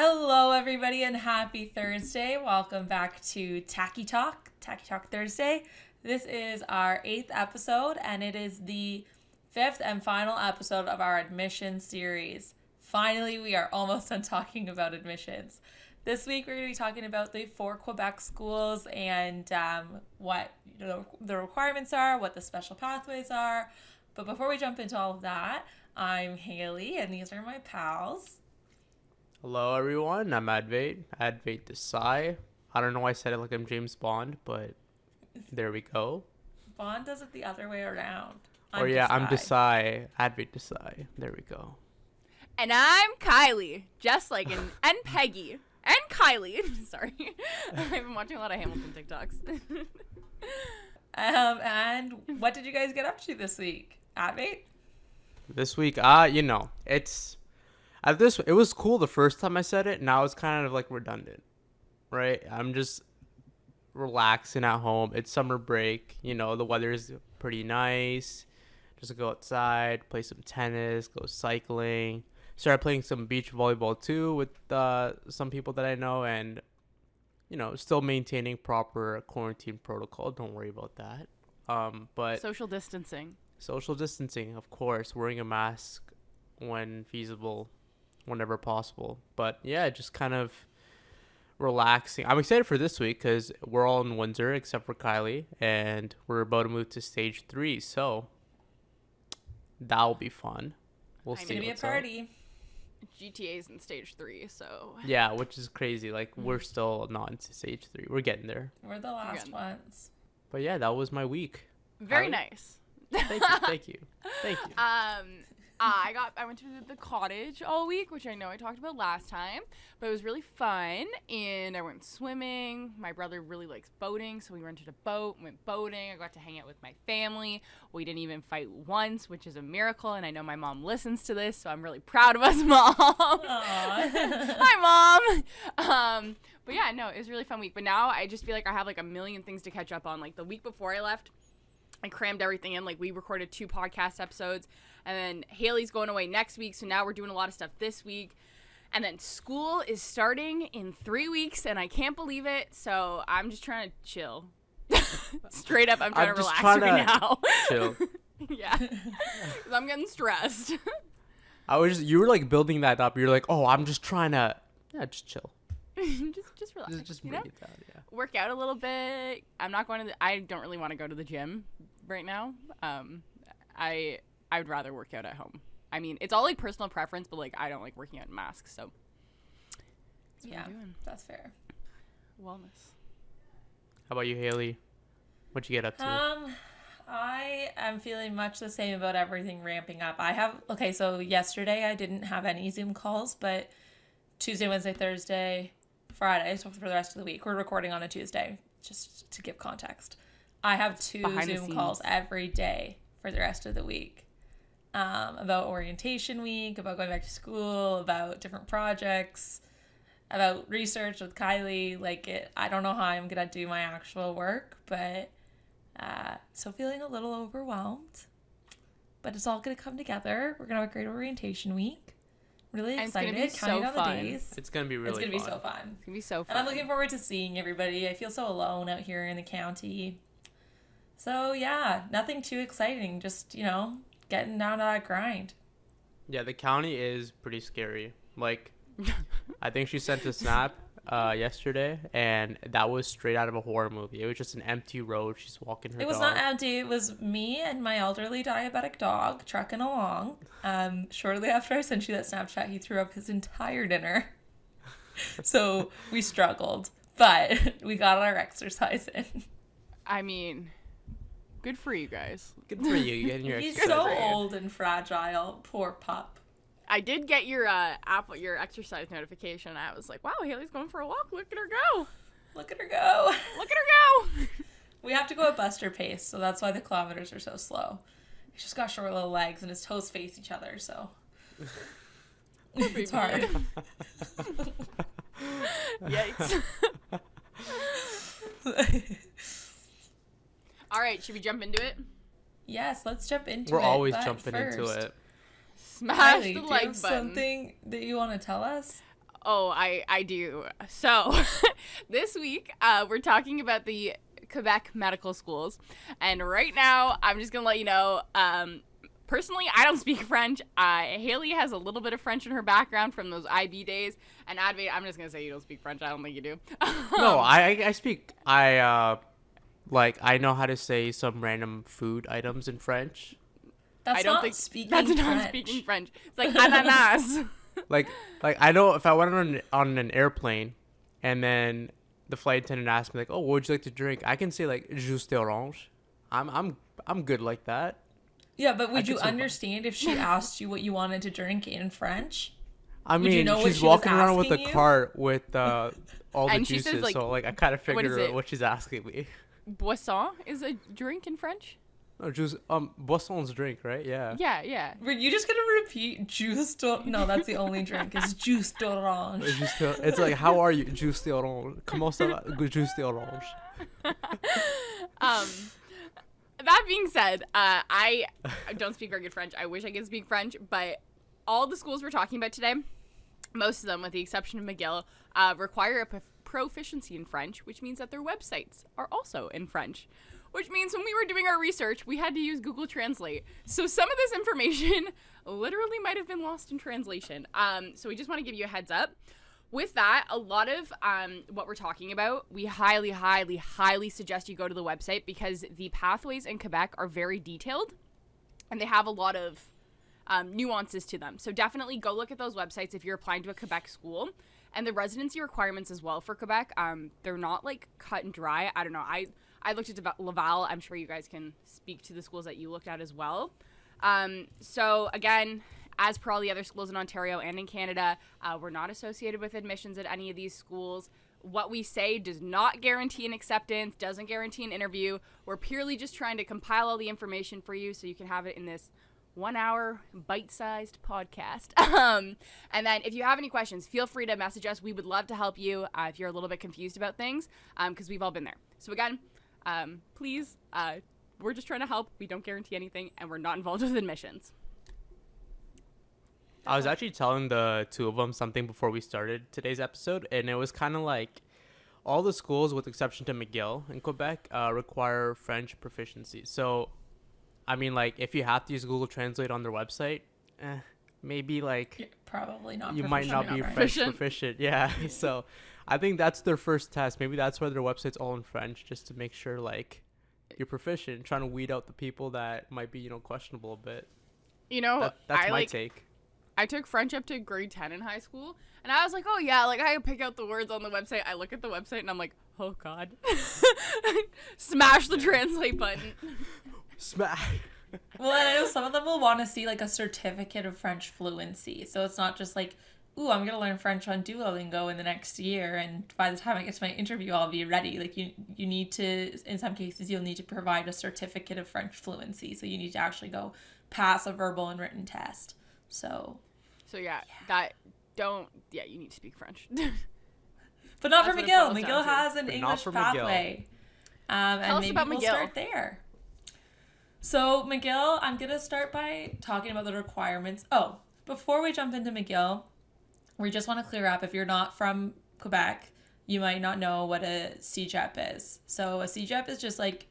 Hello, everybody, and happy Thursday. Welcome back to Tachy Talk Thursday. This is our 8th episode, and it is the 5th and final episode of our admission series. Finally, we are almost done talking about admissions. This week, we're going to be talking about the 4 Quebec schools and what the requirements are, what the special pathways are. But before we jump into all of that, I'm Haley, and these are my pals. Hello, everyone. I'm Advait Desai. I don't know why I said it like I'm James Bond, but there we go. Bond does it the other way around. I'm Desai. Advait Desai. There we go. And I'm Kylie, just like and Peggy and Kylie. Sorry, I've been watching a lot of Hamilton TikToks. And what did you guys get up to this week, Advait? This week, it was cool the first time I said it. Now it's kind of like redundant, right? I'm just relaxing at home. It's summer break. The weather is pretty nice. Just go outside, play some tennis, go cycling. Started playing some beach volleyball too with some people that I know, and still maintaining proper quarantine protocol. Don't worry about that. But social distancing, of course, wearing a mask when feasible, whenever possible. But yeah, just kind of relaxing. I'm excited for this week because we're all in Windsor except for Kylie, and we're about to move to stage 3, so that'll be fun. We'll see. It's gonna be a party. GTA's in stage 3, so yeah, which is crazy. Like we're still not in stage 3. We're getting there. We're the last ones. But yeah, that was my week. Very nice. Thank you. I went to the cottage all week, which I know I talked about last time, but it was really fun, and I went swimming. My brother really likes boating, so we rented a boat, went boating. I got to hang out with my family. We didn't even fight once, which is a miracle, and I know my mom listens to this, so I'm really proud of us, Mom. Hi, Mom. But yeah, no, it was a really fun week, but now I just feel like I have like a million things to catch up on. Like the week before I left, I crammed everything in. Like we recorded 2 podcast episodes, and then Haley's going away next week, so now we're doing a lot of stuff this week. And then school is starting in 3 weeks, and I can't believe it, so I'm just trying to chill. Straight up, I'm trying to relax right now. Chill. Yeah, because I'm getting stressed. You were like building that up. You're like, oh, I'm just trying to, just chill. just relax. Just bring it down, yeah. Work out a little bit. I don't really want to go to the gym right now. I would rather work out at home. I mean, it's all like personal preference, but like I don't like working out in masks, so that's what I'm doing. That's fair. Wellness. How about you, Haley? What'd you get up to? I am feeling much the same about everything ramping up. So yesterday I didn't have any Zoom calls, but Tuesday, Wednesday, Thursday, Friday, so for the rest of the week. We're recording on a Tuesday, just to give context. I have 2 Zoom calls every day for the rest of the week. About orientation week, about going back to school, about different projects, about research with Kylie. I don't know how I'm going to do my actual work, but so feeling a little overwhelmed. But it's all going to come together. We're going to have a great orientation week. Really excited. It's gonna be so fun. It's going to be really fun. It's going to be so fun. It's going to be so fun. And I'm looking forward to seeing everybody. I feel so alone out here in the county. So, yeah, nothing too exciting. Just, getting down to that grind. Yeah, the county is pretty scary. Like, I think she sent a snap yesterday, and that was straight out of a horror movie. It was just an empty road. She's walking her dog. It was not empty. It was me and my elderly diabetic dog trucking along. Shortly after I sent you that Snapchat, he threw up his entire dinner. So we struggled, but we got our exercise in. I mean, good for you guys. Good for you. Getting your He's exercise so in. old and fragile. Poor pup. I did get your your exercise notification. I was like, wow, Haley's going for a walk. Look at her go. Look at her go. Look at her go. We have to go at Buster pace, so that's why the kilometers are so slow. He's just got short little legs, and his toes face each other, so it's hard. Yikes. All right, should we jump into it? Yes, let's jump into it. We're always but jumping first, into it. Smash Kylie, the do like you have button. something that you want to tell us? Oh, I do. So this week we're talking about the Quebec medical schools. And right now, I'm just going to let you know, personally, I don't speak French. Haley has a little bit of French in her background from those IB days. And Advait, I'm just going to say you don't speak French. I don't think you do. No, I speak. I know how to say some random food items in French. That's I don't not think speaking that's French. not speaking French. It's like ananas. Like I know if I went on an airplane, and then the flight attendant asked me like, "Oh, what would you like to drink?" I can say like "jus d'orange." I'm good like that. Yeah, but would could you survive. understand if she asked you what you wanted to drink in French? I Would you mean, know what she's she was walking around with a asking you? cart with all the And she juices, says, like, so like I kind of what is figured out it? what she's asking me. Boisson is a drink in French? No, juice. Boisson's drink, right? Yeah. Yeah. Were you just gonna repeat juice d'orange? No, that's the only drink. Is juice d'orange. It's like, how are you? Juice d'orange. Comment ça va? Juice d'orange. That being said, I don't speak very good French. I wish I could speak French, but all the schools we're talking about today, most of them, with the exception of McGill, require a proficiency in French, which means that their websites are also in French. Which means when we were doing our research, we had to use Google Translate. So some of this information literally might have been lost in translation. So we just want to give you a heads up. With that, a lot of what we're talking about, we highly, highly, highly suggest you go to the website because the pathways in Quebec are very detailed and they have a lot of nuances to them. So definitely go look at those websites if you're applying to a Quebec school. And the residency requirements as well for Quebec, they're not like cut and dry. I don't know. I looked at Laval. I'm sure you guys can speak to the schools that you looked at as well. So again, as per all the other schools in Ontario and in Canada, we're not associated with admissions at any of these schools. What we say does not guarantee an acceptance, doesn't guarantee an interview. We're purely just trying to compile all the information for you so you can have it in this 1 hour bite-sized podcast. And then if you have any questions, feel free to message us. We would love to help you if you're a little bit confused about things, because we've all been there. So again, please, we're just trying to help. We don't guarantee anything, and we're not involved with admissions. I was actually telling the two of them something before we started today's episode, and it was kind of like all the schools, with exception to McGill in Quebec, require French proficiency. So, I mean, like, if you have to use Google Translate on their website, maybe, like, You're probably not. you might not be right? French proficient. Yeah, so I think that's their first test. Maybe that's why their website's all in French, just to make sure, like, you're proficient, trying to weed out the people that might be, questionable a bit. You know, That's my take. I took French up to grade 10 in high school, and I was like, oh yeah, like I pick out the words on the website. I look at the website and I'm like, oh God. Smash the translate button. Smash. Well, and I know some of them will want to see like a certificate of French fluency. So it's not just like, ooh, I'm going to learn French on Duolingo in the next year, and by the time I get to my interview, I'll be ready. Like you need to, in some cases, you'll need to provide a certificate of French fluency. So you need to actually go pass a verbal and written test. So yeah, you need to speak French. But not That's for what it McGill. boils down McGill to. has an But not English for McGill. pathway. Tell And us maybe about we'll McGill. start there. So McGill, I'm going to start by talking about the requirements. Oh, before we jump into McGill, we just want to clear up, if you're not from Quebec, you might not know what a CEGEP is. So a CEGEP is just like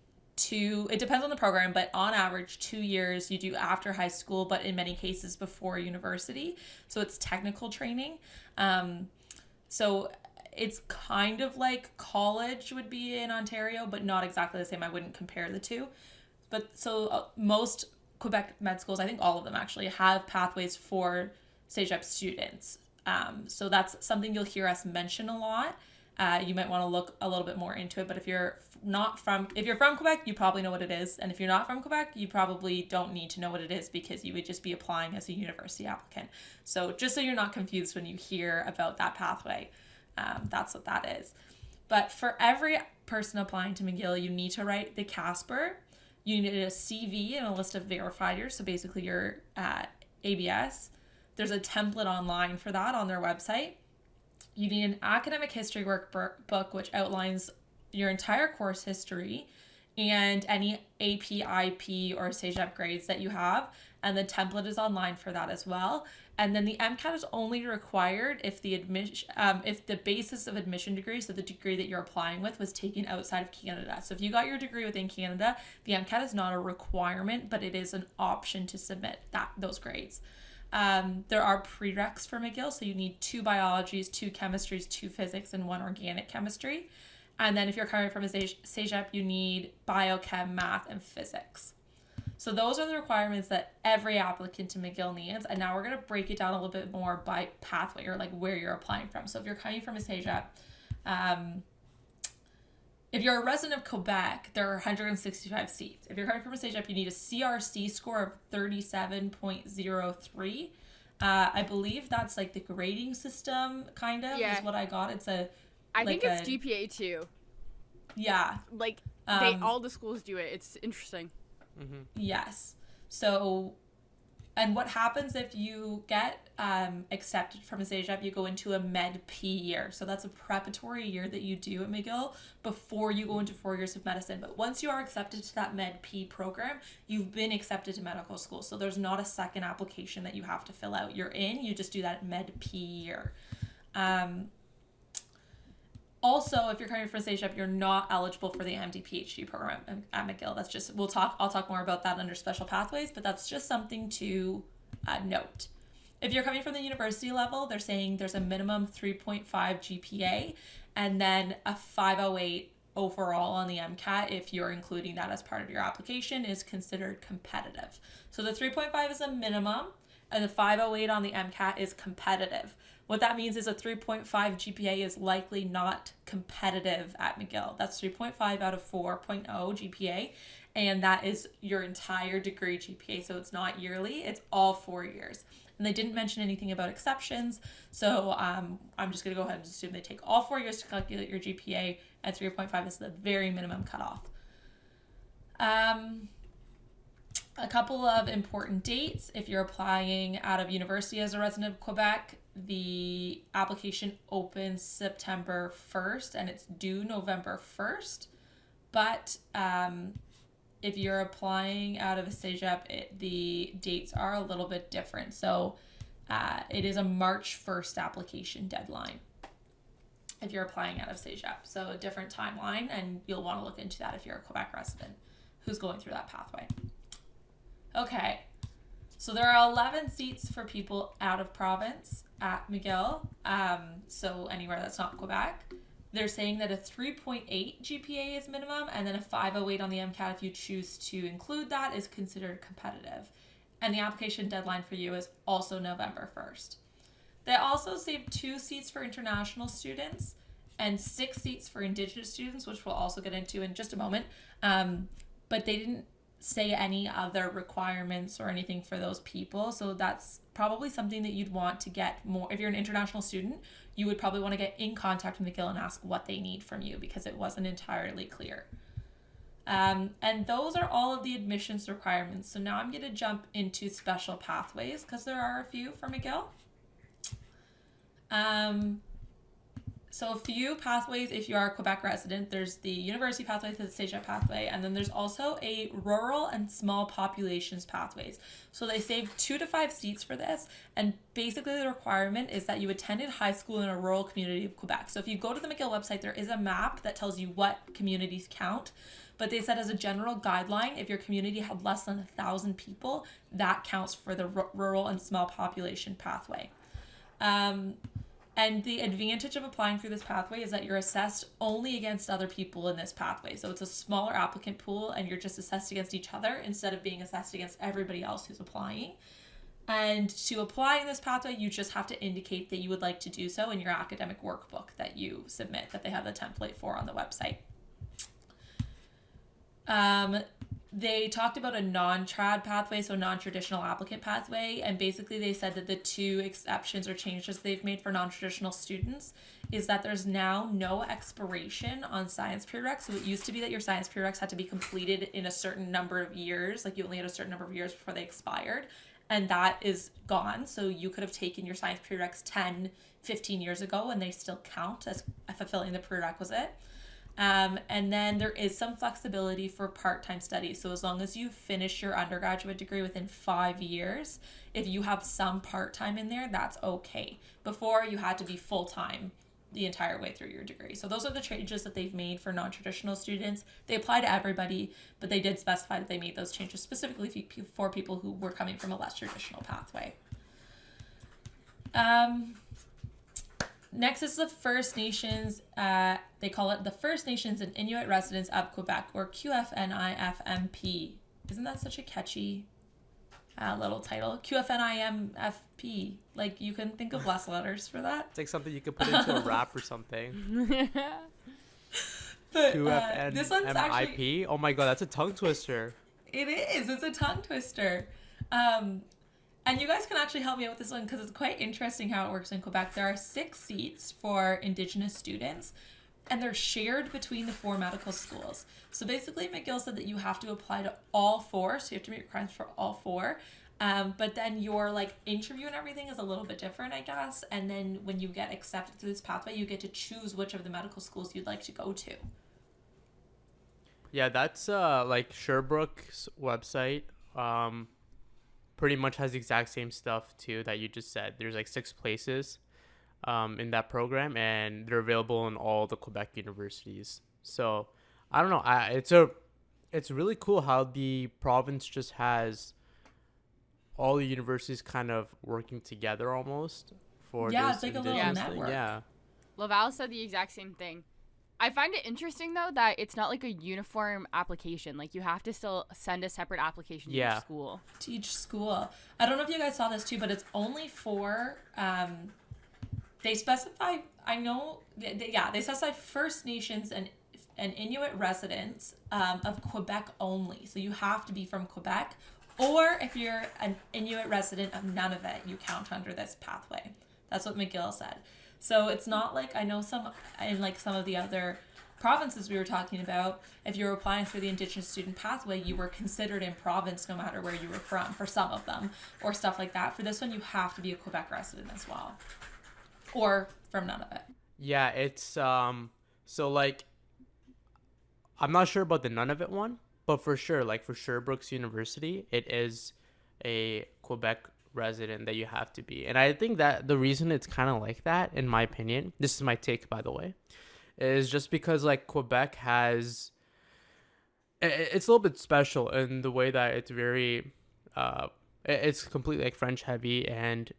it depends on the program, but on average 2 years you do after high school, but in many cases before university. So it's technical training. So it's kind of like college would be in Ontario, but not exactly the same. I wouldn't compare the two. But so most Quebec med schools, I think all of them actually, have pathways for CEGEP students. So that's something you'll hear us mention a lot. You might want to look a little bit more into it, but if you're from Quebec, you probably know what it is. And if you're not from Quebec, you probably don't need to know what it is because you would just be applying as a university applicant. So just so you're not confused when you hear about that pathway, that's what that is. But for every person applying to McGill, you need to write the Casper. You need a CV and a list of verifiers, so basically your ABS. There's a template online for that on their website. You need an academic history workbook, which outlines your entire course history and any AP, IP, or CEGEP grades that you have. and the template is online for that as well. And then the MCAT is only required if the basis of admission degree, so the degree that you're applying with, was taken outside of Canada. So if you got your degree within Canada, the MCAT is not a requirement, but it is an option to submit those grades. There are prereqs for McGill, so you need 2 biologies, 2 chemistries, 2 physics, and 1 organic chemistry. And then if you're coming from a CEGEP, you need biochem, math, and physics. So those are the requirements that every applicant to McGill needs. And now we're going to break it down a little bit more by pathway, or like where you're applying from. So if you're coming from a CEGEP, if you're a resident of Quebec, there are 165 seats. If you're coming from a CEGEP, you need a CRC score of 37.03. I believe that's like the grading system, kind of, is what I got. It's I think it's GPA too. Yeah. Like, all the schools do it. It's interesting. Mm-hmm. Yes. So, and what happens if you get accepted from a CEGEP, you go into a Med P year. So that's a preparatory year that you do at McGill before you go into 4 years of medicine. But once you are accepted to that Med P program, you've been accepted to medical school. So there's not a second application that you have to fill out. You just do that Med P year. Also, if you're coming from CEGEP, you're not eligible for the MD PhD program at McGill. That's just, I'll talk more about that under special pathways, but that's just something to note. If you're coming from the university level, they're saying there's a minimum 3.5 GPA and then a 508 overall on the MCAT, if you're including that as part of your application, is considered competitive. So the 3.5 is a minimum and the 508 on the MCAT is competitive. What that means is a 3.5 GPA is likely not competitive at McGill. That's 3.5 out of 4.0 GPA, and that is your entire degree GPA. So it's not yearly, it's all 4 years. And they didn't mention anything about exceptions, so I'm just going to go ahead and assume they take all 4 years to calculate your GPA, and 3.5 is the very minimum cutoff. A couple of important dates. If you're applying out of university as a resident of Quebec, the application opens September 1st and it's due November 1st. But if you're applying out of a CEGEP, the dates are a little bit different. So it is a March 1st application deadline if you're applying out of CEGEP. So a different timeline, and you'll want to look into that if you're a Quebec resident who's going through that pathway. Okay, so there are 11 seats for people out of province at McGill, so anywhere that's not Quebec. They're saying that a 3.8 GPA is minimum, and then a 508 on the MCAT, if you choose to include that, is considered competitive. And the application deadline for you is also November 1st. They also saved 2 seats for international students and 6 seats for Indigenous students, which we'll also get into in just a moment. But they didn't say any other requirements or anything for those people. So that's probably something that you'd want to get more. If you're an international student, you would probably want to get in contact with McGill and ask what they need from you, because it wasn't entirely clear. And those are all of the admissions requirements. So now I'm going to jump into special pathways, because there are a few for McGill. So a few pathways if you are a Quebec resident. There's the university pathway, the CEGEP pathway, and then there's also a rural and small populations pathways. So they saved 2 to 5 seats for this, and basically the requirement is that you attended high school in a rural community of Quebec. So if you go to the McGill website, there is a map that tells you what communities count, but they said as a general guideline, if your community had less than 1,000 people, that counts for the rural and small population pathway. And the advantage of applying through this pathway is that you're assessed only against other people in this pathway. So it's a smaller applicant pool, and you're just assessed against each other instead of being assessed against everybody else who's applying. And to apply in this pathway, you just have to indicate that you would like to do so in your academic workbook that you submit, that they have the template for on the website. They talked about a non-trad pathway, so non-traditional applicant pathway, and basically they said that the 2 exceptions or changes they've made for non-traditional students is that there's now no expiration on science prereqs. So it used to be that your science prereqs had to be completed in a certain number of years, like you only had a certain number of years before they expired, and that is gone. So you could have taken your science prereqs 10, 15 years ago and they still count as fulfilling the prerequisite. And then there is some flexibility for part-time studies. So as long as you finish your undergraduate degree within 5 years, if you have some part-time in there, that's okay. Before, you had to be full-time the entire way through your degree. So those are the changes that they've made for non-traditional students. They apply to everybody, but they did specify that they made those changes specifically for people who were coming from a less traditional pathway. Next is the First Nations. They call it the First Nations and Inuit Residents of Quebec, or QFNIFMP. Isn't that such a catchy little title? QFNIMFP. Like, you can think of less letters for that. It's like something you could put into a rap or something. But QFNMIP. this one's actually... Oh my god, that's a tongue twister. It is. It's a tongue twister. And you guys can actually help me out with this one because it's quite interesting how it works in Quebec. There are 6 seats for Indigenous students, and they're shared between the 4 medical schools. So basically, McGill said that you have to apply to all 4, so you have to meet requirements for all 4. But then your like interview and everything is a little bit different, I guess. And then when you get accepted through this pathway, you get to choose which of the medical schools you'd like to go to. Yeah, that's like Sherbrooke's website. Pretty much has the exact same stuff too that you just said. There's like 6 places in that program, and they're available in all the Quebec universities. So I don't know. It's really cool how the province just has all the universities kind of working together almost for Yeah, this it's like a little Indigenous thing. network. Yeah. Laval said the exact same thing. I find it interesting, though, that it's not like a uniform application. Like, you have to still send a separate application to each school. To each school. I don't know if you guys saw this too, but it's only for, they specify, I know, they specify First Nations and Inuit residents of Quebec only. So you have to be from Quebec, or if you're an Inuit resident of Nunavut, you count under this pathway. That's what McGill said. So it's not like, I know some of the other provinces we were talking about, if you were applying through the Indigenous student pathway, you were considered in province no matter where you were from, for some of them, or stuff like that. For this one, you have to be a Quebec resident as well, or from Nunavut. Yeah, it's so like I'm not sure about the Nunavut one, but for sure, like for Sherbrooke's University, it is a Quebec resident that you have to be. And I think that the reason it's kind of like that, in my opinion, this is my take by the way, is just because like Quebec has, it's a little bit special in the way that it's very it's completely like French heavy, and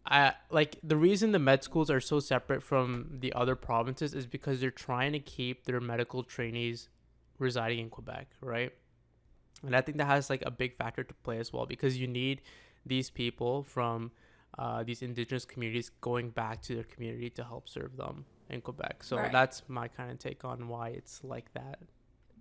I like the reason the med schools are so separate from the other provinces is because they're trying to keep their medical trainees residing in Quebec, right? And I think that has like a big factor to play as well, because you need these people from these Indigenous communities going back to their community to help serve them in Quebec. So Right. That's my kind of take on why it's like that.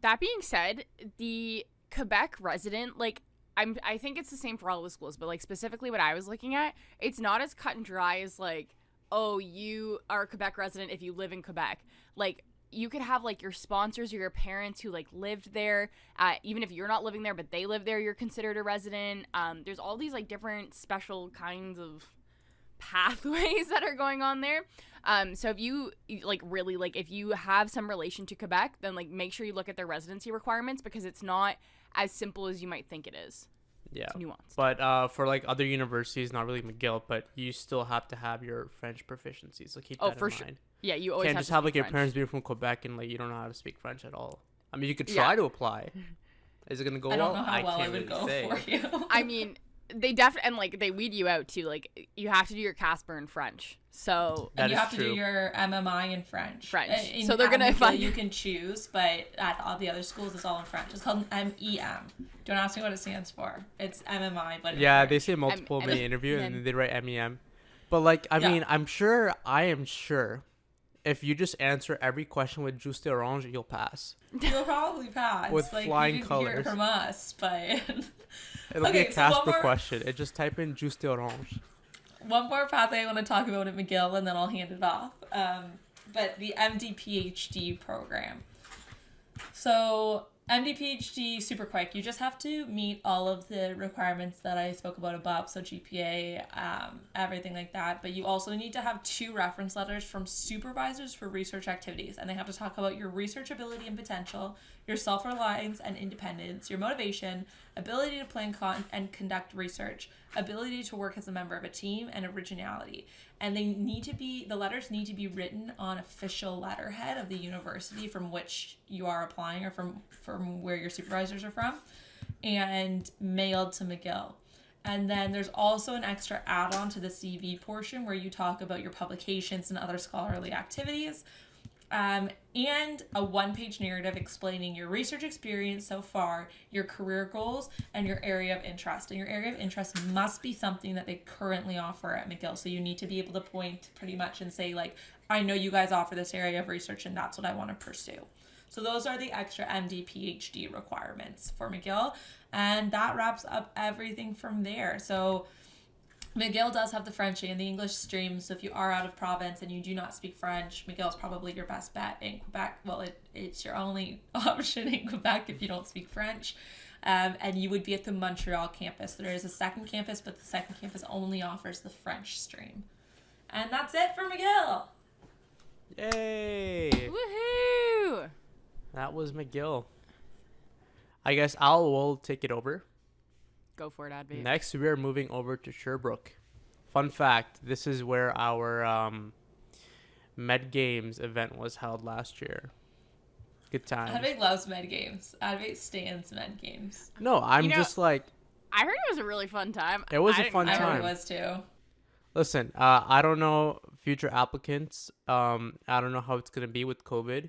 That being said, the Quebec resident, like, I think it's the same for all the schools, but like specifically what I was looking at, it's not as cut and dry as like, oh, you are a Quebec resident if you live in Quebec. Like, you could have like your sponsors or your parents who like lived there, even if you're not living there but they live there, you're considered a resident. There's all these like different special kinds of pathways that are going on there. So if you like really like if you have some relation to Quebec, then like make sure you look at their residency requirements, because it's not as simple as you might think it is. Yeah. It's nuanced. But for like other universities, not really McGill, but you still have to have your French proficiency. So keep that in for sure. mind. Yeah, you always Can't have just to have speak like your French. parents being from Quebec and like you don't know how to speak French at all. I mean, you could Yeah. try to apply. Is it gonna go I well? don't know how well can't it would really go say. for you. I mean, they definitely, and like they weed you out too. Like, you have to do your Casper in French. So That and you is have to true. do your MMI in French. So they're gonna at McGill, find- you can choose, but at all the other schools, it's all in French. It's called an MEM. Don't ask me what it stands for. It's MMI, but in Yeah, French. they say multiple in the interview, M- and then they write MEM. But like, I mean, I am sure, if you just answer every question with Juste Orange, you'll pass. You'll probably pass. With like, flying you didn't hear colors. it from us, but It'll be Okay, a so one Casper more- question. It just type in Juste Orange. one more pathway I want to talk about at McGill, and then I'll hand it off. But the MD PhD program. So MD PhD, super quick. You just have to meet all of the requirements that I spoke about above, so GPA, everything like that. But you also need to have 2 reference letters from supervisors for research activities, and they have to talk about your research ability and potential, your self-reliance and independence, your motivation, ability to plan and conduct research, ability to work as a member of a team, and originality. And the letters need to be written on official letterhead of the university from which you are applying, or from where your supervisors are from, and mailed to McGill. And then there's also an extra add-on to the CV portion where you talk about your publications and other scholarly activities, and a 1-page narrative explaining your research experience so far, your career goals, and your area of interest. And your area of interest must be something that they currently offer at McGill. So you need to be able to point pretty much and say, like, I know you guys offer this area of research and that's what I want to pursue. So those are the extra MD PhD requirements for McGill. And that wraps up everything from there. So McGill does have the French and the English streams, so if you are out of province and you do not speak French, McGill is probably your best bet in Quebec. Well, it's your only option in Quebec if you don't speak French. And you would be at the Montreal campus. There is a second campus, but the second campus only offers the French stream. And that's it for McGill. Yay! Woohoo! That was McGill. I guess we'll take it over. Go for it, Adby. Next, we are moving over to Sherbrooke. Fun fact, this is where our Med Games event was held last year. Good time. Advait loves Med Games. Advait stands Med Games. No, I'm just like... I heard it was a really fun time. It was a fun I time. heard it was too. Listen, I don't know future applicants. I don't know how it's going to be with COVID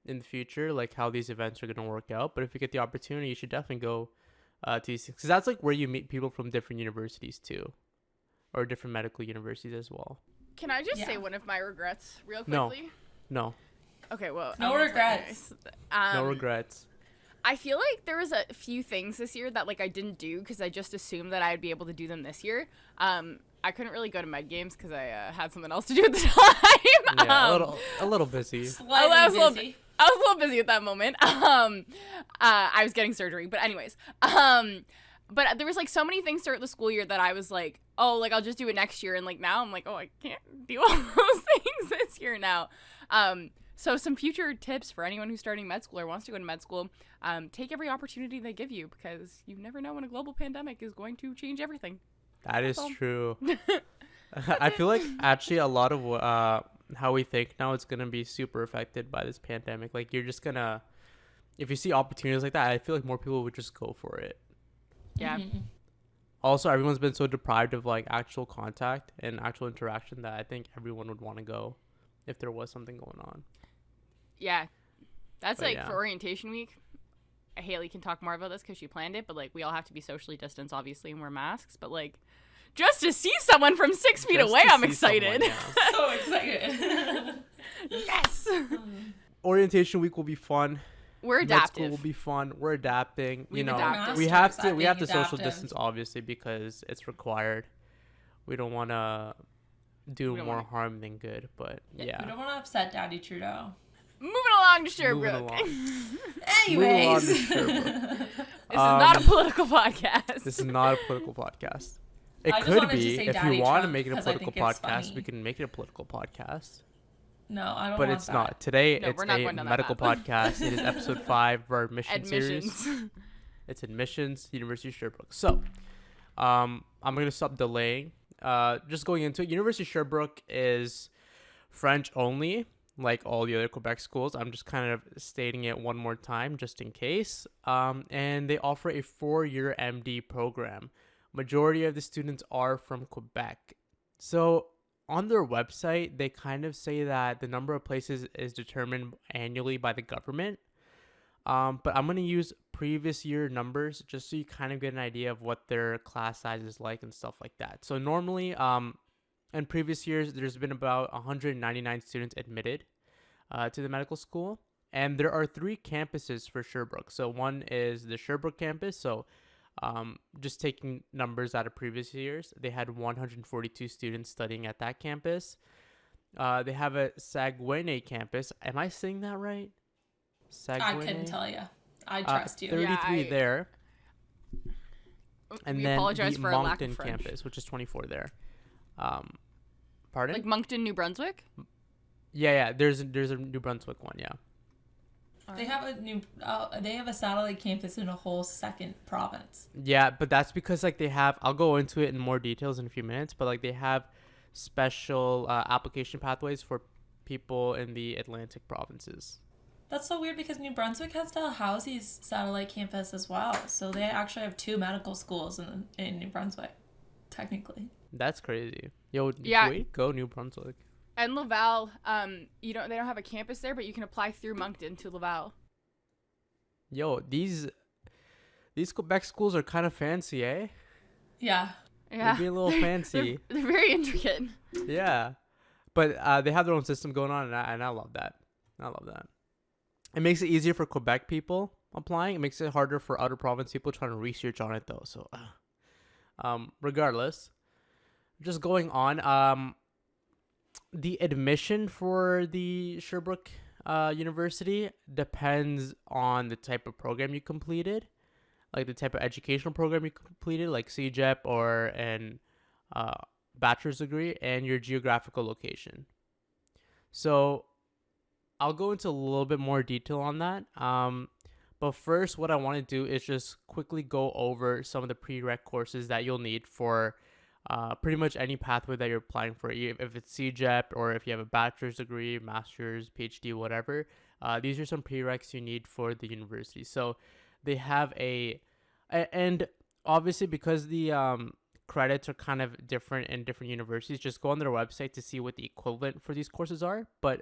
in the future, like how these events are going to work out. But if you get the opportunity, you should definitely go to these things. Because that's like where you meet people from different universities too. Or different medical universities as well. Can I just say one of my regrets real No. quickly? No. Okay, well. No regrets. No regrets. I feel like there was a few things this year that like I didn't do because I just assumed that I'd be able to do them this year. I couldn't really go to Med Games because I had something else to do at the time. Yeah, a little busy. I was a little busy at that moment. I was getting surgery, but anyways. But there was like so many things throughout the school year that I was like, oh, like I'll just do it next year, and like now I'm like, oh, I can't do all those things this year now. So some future tips for anyone who's starting med school or wants to go to med school: take every opportunity they give you because you never know when a global pandemic is going to change everything. That is true. I feel like actually a lot of how we think now is gonna be super affected by this pandemic. Like you're just gonna, if you see opportunities like that, I feel like more people would just go for it. Yeah. Mm-hmm. Also, everyone's been so deprived of like actual contact and actual interaction that I think everyone would want to go if there was something going on. Yeah. That's But like yeah. for orientation week. Haley can talk more about this because she planned it, but like we all have to be socially distanced, obviously, and wear masks. But like, just to see someone from 6 feet Just away, to I'm see excited. someone, yeah. So excited. Yes. Orientation week will be fun. We're Med school adaptive. will be fun. We're adapting. We've you know, adapted. we have to Being social adaptive. distance obviously because it's required. We don't want to do We don't more wanna- harm than good, but yeah. We don't want to upset Daddy Trudeau. Moving along to Moving Sherbrooke. along. Anyways. Moving on to Sherbrooke. This is not a political podcast. This is not a political podcast. It I just could wanted to be. say If Daddy you want to Trump, make it a 'cause I political think it's podcast, funny. we can make it a political podcast. No, I don't But want it's that. not. Today, No, it's we're not a going down that medical path. podcast. It is episode 5 of our admission Admissions. series. It's admissions, University of Sherbrooke. So, I'm going to stop delaying. Just going into it, University of Sherbrooke is French only, like all the other Quebec schools. I'm just kind of stating it one more time just in case. And they offer a 4-year MD program. Majority of the students are from Quebec. So on their website, they kind of say that the number of places is determined annually by the government. But I'm going to use previous year numbers just so you kind of get an idea of what their class size is like and stuff like that. So normally, in previous years, there's been about 199 students admitted to the medical school. And there are 3 campuses for Sherbrooke. So one is the Sherbrooke campus. So just taking numbers out of previous years, they had 142 students studying at that campus. They have a Saguenay campus. Am I saying that right? I couldn't tell you. I trust you. 33 Yeah, there. And we then apologize the for our lack of Moncton French. campus, which is 24 there. Pardon? Like Moncton, New Brunswick. Yeah. There's a New Brunswick one. Yeah. They have they have a satellite campus in a whole second province. Yeah, but that's because like they have. I'll go into it in more details in a few minutes. But like they have special application pathways for people in the Atlantic provinces. That's so weird because New Brunswick has Dalhousie's satellite campus as well. So they actually have 2 medical schools in New Brunswick, technically. That's crazy. Yo, Yeah. way to go, New Brunswick. And Laval, they don't have a campus there, but you can apply through Moncton to Laval. Yo, these Quebec schools are kind of fancy, eh? Yeah. Yeah. They'd be a little fancy. They're very intricate. Yeah, but they have their own system going on, and I love that. I love that. It makes it easier for Quebec people applying. It makes it harder for other province people trying to research on it, though. So, regardless, just going on. The admission for the Sherbrooke University depends on the type of program you completed, like the type of educational program you completed, like CEGEP or an bachelor's degree, and your geographical location. So I'll go into a little bit more detail on that. But first, what I want to do is just quickly go over some of the prereq courses that you'll need for pretty much any pathway that you're applying for. If it's CEGEP or if you have a bachelor's degree, master's, PhD, whatever, these are some prereqs you need for the university. So they have and obviously because the credits are kind of different in different universities, just go on their website to see what the equivalent for these courses are. But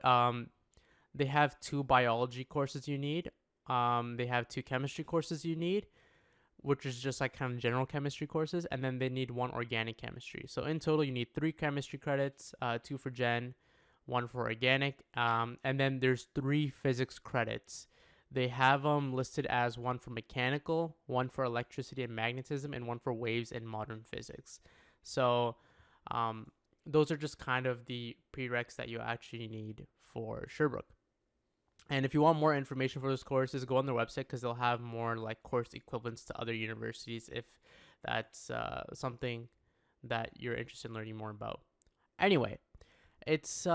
they have 2 biology courses you need. They have 2 chemistry courses you need, which is just like kind of general chemistry courses, and then they need 1 organic chemistry. So in total, you need 3 chemistry credits, 2 for gen, 1 for organic, and then there's 3 physics credits. They have them listed as 1 for mechanical, 1 for electricity and magnetism, and 1 for waves and modern physics. So those are just kind of the prereqs that you actually need for Sherbrooke. And if you want more information for those courses, go on their website because they'll have more like course equivalents to other universities if that's something that you're interested in learning more about. Anyway, it's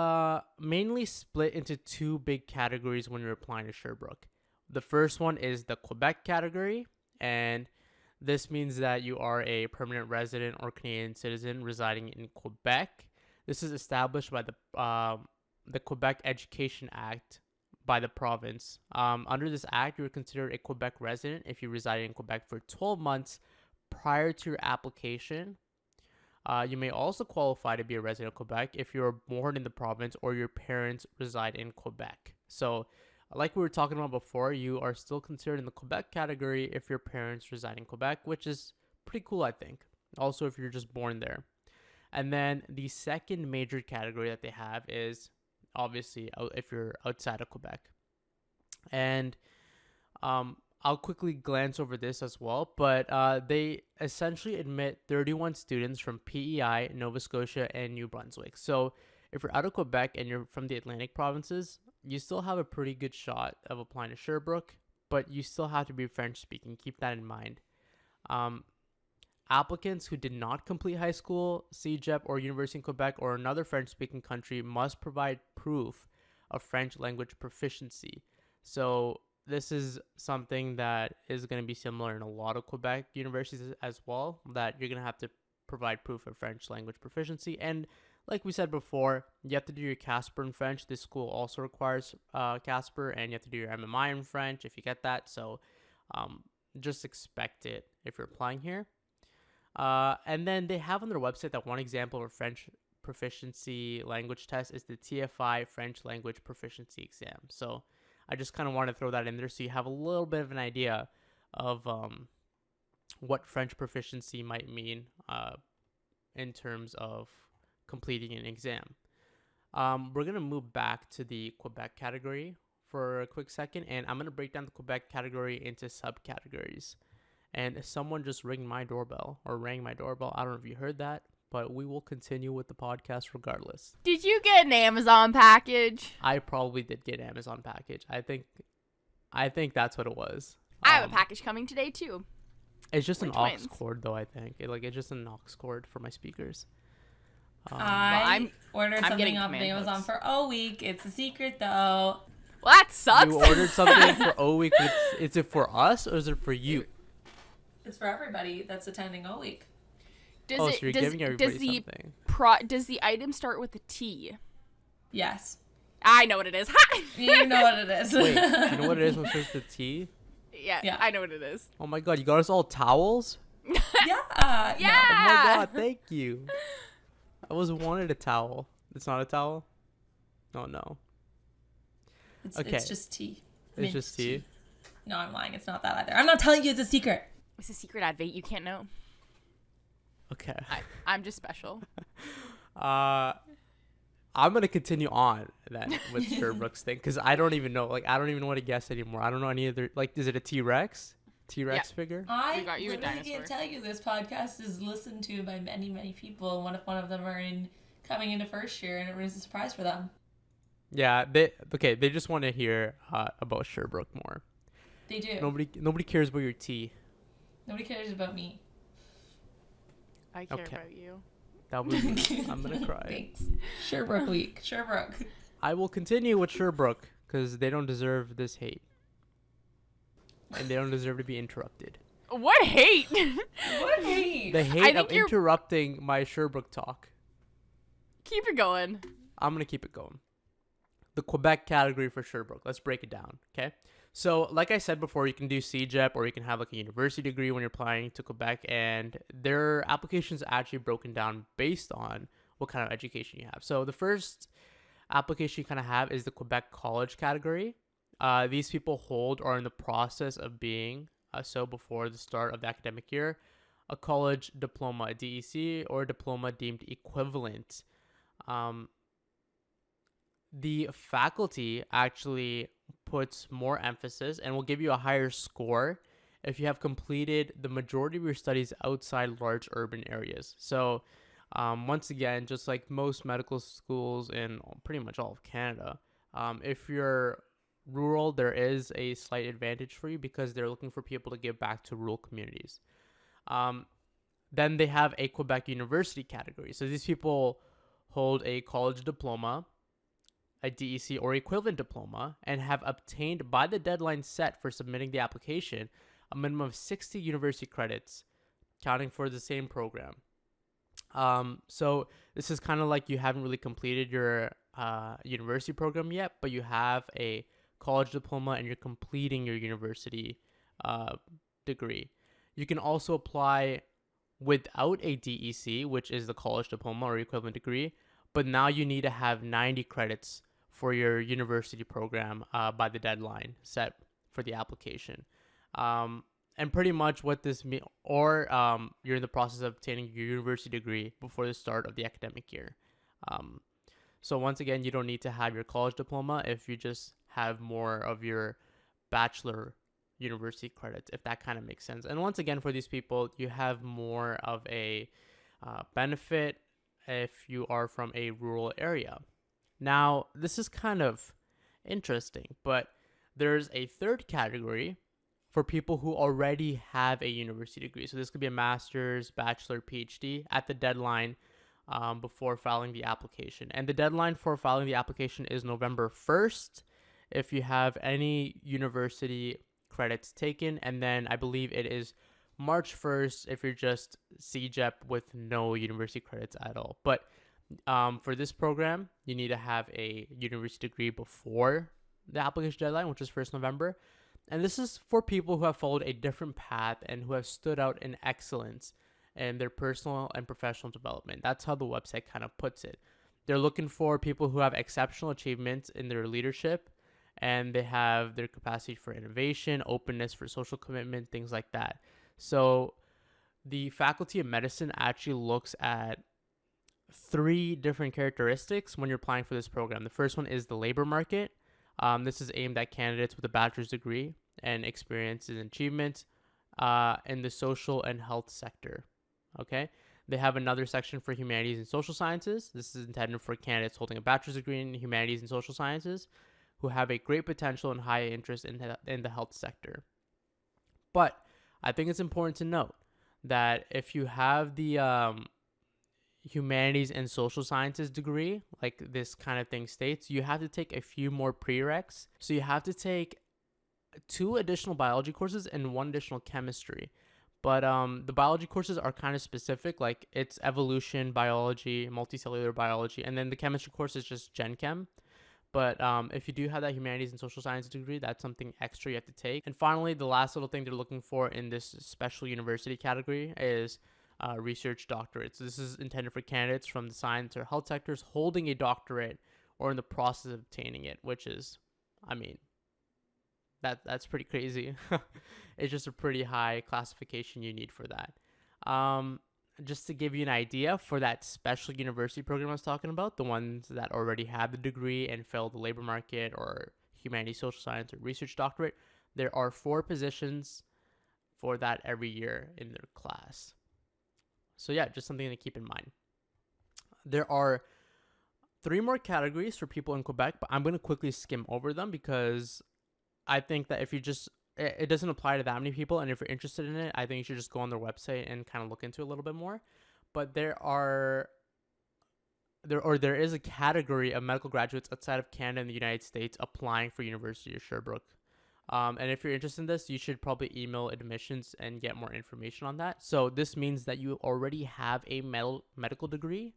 mainly split into 2 big categories when you're applying to Sherbrooke. The first one is the Quebec category, and this means that you are a permanent resident or Canadian citizen residing in Quebec. This is established by the Quebec Education Act by the province. Under this act, you're considered a Quebec resident if you reside in Quebec for 12 months prior to your application. You may also qualify to be a resident of Quebec if you were born in the province or your parents reside in Quebec. So, like we were talking about before, you are still considered in the Quebec category if your parents reside in Quebec, which is pretty cool, I think. Also, if you're just born there. And then the second major category that they have is obviously if you're outside of Quebec. And I'll quickly glance over this as well, but they essentially admit 31 students from PEI, Nova Scotia, and New Brunswick. So if you're out of Quebec and you're from the Atlantic provinces, you still have a pretty good shot of applying to Sherbrooke, but you still have to be French speaking. Keep that in mind. Applicants who did not complete high school, CEGEP, or University in Quebec or another French-speaking country must provide proof of French language proficiency. So this is something that is going to be similar in a lot of Quebec universities as well, that you're going to have to provide proof of French language proficiency. And like we said before, you have to do your Casper in French. This school also requires Casper, and you have to do your MMI in French if you get that. So just expect it if you're applying here. And then they have on their website that one example of a French proficiency language test is the TFI French language proficiency exam. So I just kind of want to throw that in there so you have a little bit of an idea of what French proficiency might mean in terms of completing an exam. We're going to move back to the Quebec category for a quick second, and I'm going to break down the Quebec category into subcategories. And someone just rang my doorbell. I don't know if you heard that, but we will continue with the podcast regardless. Did you get an Amazon package? I probably did get an Amazon package. I think that's what it was. I have a package coming today too. It's just We're an twins. aux cord though. I think it's just an aux cord for my speakers. I ordered I'm something getting off of command Amazon hooks. for a week. It's a secret though. Well, that sucks. You ordered something for O week. Is it for us or is it for you? It's for everybody that's attending O week. Does So it, you're does, giving everybody does the something. does the item start with a T? Yes. I know what it is. You know what it is. Wait, you know what it is when it starts with T? Yeah, I know what it is. Oh my god, you got us all towels? Yeah. Yeah. Oh my god, thank you. I was wanted a towel. It's not a towel? Oh no. Okay. It's just tea. It's Mint just tea. No, I'm lying. It's not that either. I'm not telling you it's a secret. It's a secret advait. You can't know. Okay. I'm just special. I'm gonna continue on then with Sherbrooke's thing because I don't even know. I don't even know what to guess anymore. I don't know any other. Is it a T-Rex? T-Rex figure? I got you a literally dinosaur. can't tell you this podcast is listened to by many, many people. And what if one of them are coming into first year and it was a surprise for them? Yeah. They just want to hear about Sherbrooke more. They do. Nobody cares about your tea. Nobody cares about me. I care Okay. about you. That was. I'm gonna cry. Thanks. Sherbrooke week. Sherbrooke. I will continue with Sherbrooke because they don't deserve this hate. And they don't deserve to be interrupted. What hate? What hate? The I hate think of you're- interrupting my Sherbrooke talk. Keep it going. I'm going to keep it going. The Quebec category for Sherbrooke. Let's break it down, okay? So, like I said before, you can do CEGEP or you can have a university degree when you're applying to Quebec, and their applications are actually broken down based on what kind of education you have. So, the first application you kind of have is the Quebec college category. These people hold or are in the process of being, so before the start of the academic year, a college diploma, a DEC, or a diploma deemed equivalent. The faculty actually puts more emphasis and will give you a higher score if you have completed the majority of your studies outside large urban areas. So, once again, just like most medical schools in pretty much all of Canada, if you're rural, there is a slight advantage for you because they're looking for people to give back to rural communities. Then they have a Quebec university category. So these people hold a college diploma, a DEC or equivalent diploma, and have obtained by the deadline set for submitting the application a minimum of 60 university credits, counting for the same program. So this is kind of like you haven't really completed your university program yet, but you have a college diploma and you're completing your university degree. You can also apply without a DEC, which is the college diploma or equivalent degree, but now you need to have 90 credits for your university program by the deadline set for the application. And pretty much what this means, or you're in the process of obtaining your university degree before the start of the academic year. So once again, you don't need to have your college diploma if you just have more of your bachelor university credits, if that kind of makes sense. And once again, for these people, you have more of a benefit if you are from a rural area. Now, this is kind of interesting, but there's a third category for people who already have a university degree. So this could be a master's, bachelor, PhD at the deadline before filing the application. And the deadline for filing the application is November 1st if you have any university credits taken. And then I believe it is March 1st if you're just CEGEP with no university credits at all. But for this program, you need to have a university degree before the application deadline, which is 1st November. And this is for people who have followed a different path and who have stood out in excellence in their personal and professional development. That's how the website kind of puts it. They're looking for people who have exceptional achievements in their leadership, and they have their capacity for innovation, openness for social commitment, things like that. So the Faculty of Medicine actually looks at 3 different characteristics when you're applying for this program. The first one is the labor market. This is aimed at candidates with a bachelor's degree and experience and achievements in the social and health sector. Okay. They have another section for humanities and social sciences. This is intended for candidates holding a bachelor's degree in humanities and social sciences who have a great potential and high interest in the health sector. But I think it's important to note that if you have the humanities and social sciences degree, like this kind of thing states, you have to take a few more prereqs. So you have to take 2 additional biology courses and 1 additional chemistry. But the biology courses are kind of specific, like it's evolution, biology, multicellular biology, and then the chemistry course is just Gen Chem. But if you do have that humanities and social science degree, that's something extra you have to take. And finally, the last little thing they're looking for in this special university category is research doctorates. So this is intended for candidates from the science or health sectors holding a doctorate or in the process of obtaining it, which is, I mean, that's pretty crazy. It's just a pretty high classification you need for that. Just to give you an idea, for that special university program I was talking about, the ones that already have the degree and fill the labor market or humanities, social science, or research doctorate, there are 4 positions for that every year in their class. So yeah, just something to keep in mind. There are 3 more categories for people in Quebec, but I'm going to quickly skim over them because I think that if you just, it doesn't apply to that many people. And if you're interested in it, I think you should just go on their website and kind of look into it a little bit more. But there is a category of medical graduates outside of Canada and the United States applying for University of Sherbrooke. And if you're interested in this, you should probably email admissions and get more information on that. So this means that you already have a medical degree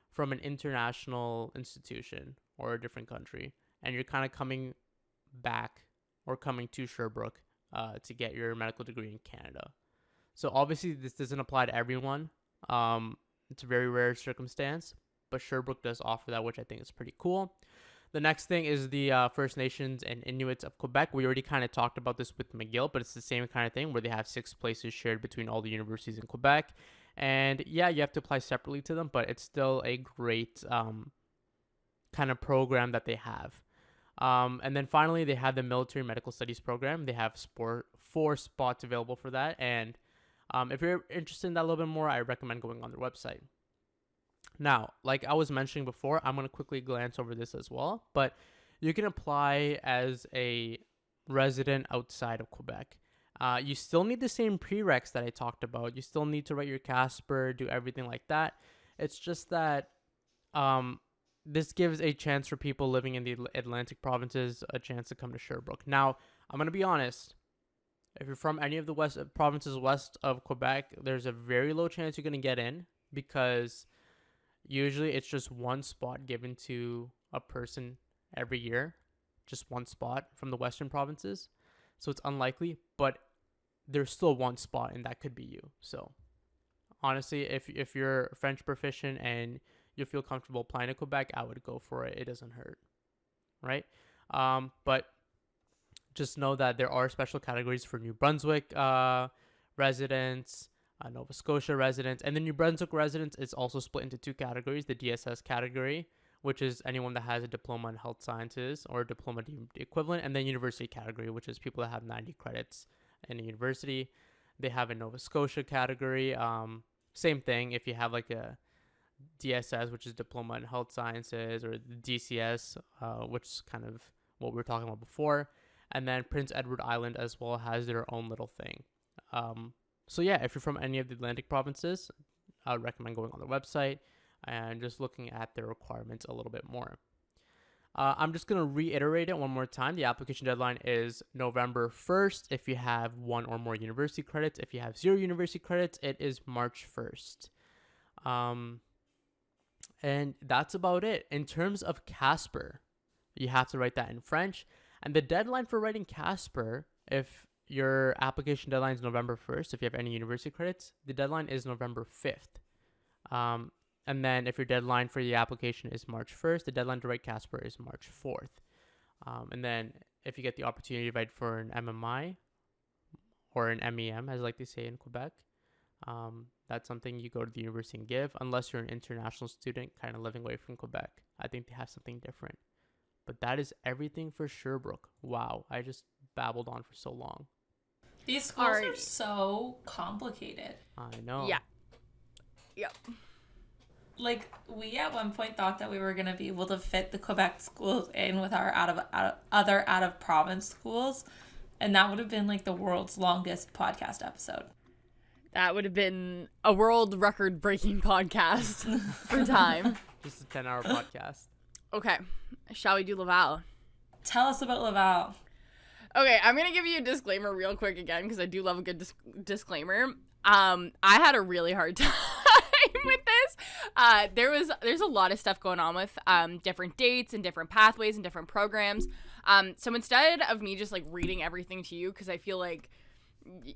from an international institution or a different country, and you're kind of coming back or coming to Sherbrooke to get your medical degree in Canada. So obviously this doesn't apply to everyone. It's a very rare circumstance, but Sherbrooke does offer that, which I think is pretty cool. The next thing is the First Nations and Inuits of Quebec. We already kind of talked about this with McGill, but it's the same kind of thing where they have 6 places shared between all the universities in Quebec. And yeah, you have to apply separately to them, but it's still a great kind of program that they have. And then finally, they have the Military Medical Studies program. They have 4 spots available for that. And if you're interested in that a little bit more, I recommend going on their website. Now, like I was mentioning before, I'm going to quickly glance over this as well. But you can apply as a resident outside of Quebec. You still need the same prereqs that I talked about. You still need to write your Casper, do everything like that. It's just that this gives a chance for people living in the Atlantic provinces a chance to come to Sherbrooke. Now, I'm going to be honest. If you're from any of the provinces west of Quebec, there's a very low chance you're going to get in because usually it's just 1 spot given to a person every year. Just 1 spot from the western provinces. So it's unlikely, but there's still 1 spot and that could be you. So honestly, if you're French proficient and you feel comfortable applying to Quebec, I would go for it. It doesn't hurt, right? But just know that there are special categories for New Brunswick residents, Nova Scotia residents, and the New Brunswick residents is also split into 2 categories. The DSS category, which is anyone that has a diploma in health sciences or a diploma deemed equivalent, and then university category, which is people that have 90 credits in a university. They have a Nova Scotia category. Same thing. If you have like a DSS, which is diploma in health sciences, or the DCS, which is kind of what we were talking about before. And then Prince Edward Island as well has their own little thing. So yeah, if you're from any of the Atlantic provinces, I would recommend going on their website and just looking at their requirements a little bit more. I'm just going to reiterate it one more time. The application deadline is November 1st if you have 1 or more university credits. If you have 0 university credits, it is March 1st. And that's about it. In terms of Casper, you have to write that in French. And the deadline for writing Casper, if your application deadline is November 1st, if you have any university credits, the deadline is November 5th. And then if your deadline for the application is March 1st, the deadline to write Casper is March 4th. And then if you get the opportunity to write for an MMI or an MEM, as like they say in Quebec, that's something you go to the university and give, unless you're an international student kind of living away from Quebec. I think they have something different. But that is everything for Sherbrooke. Wow, I just babbled on for so long. These schools are so complicated. I know. Yeah. Yep. Like, we at one point thought that we were going to be able to fit the Quebec schools in with our other out-of-province schools. And that would have been like the world's longest podcast episode. That would have been a world record breaking podcast for time. Just a 10-hour podcast. Okay. Shall we do Laval? Tell us about Laval. Okay, I'm going to give you a disclaimer real quick again because I do love a good disclaimer. I had a really hard time with this. There's a lot of stuff going on with different dates and different pathways and different programs. So instead of me just like reading everything to you, because I feel like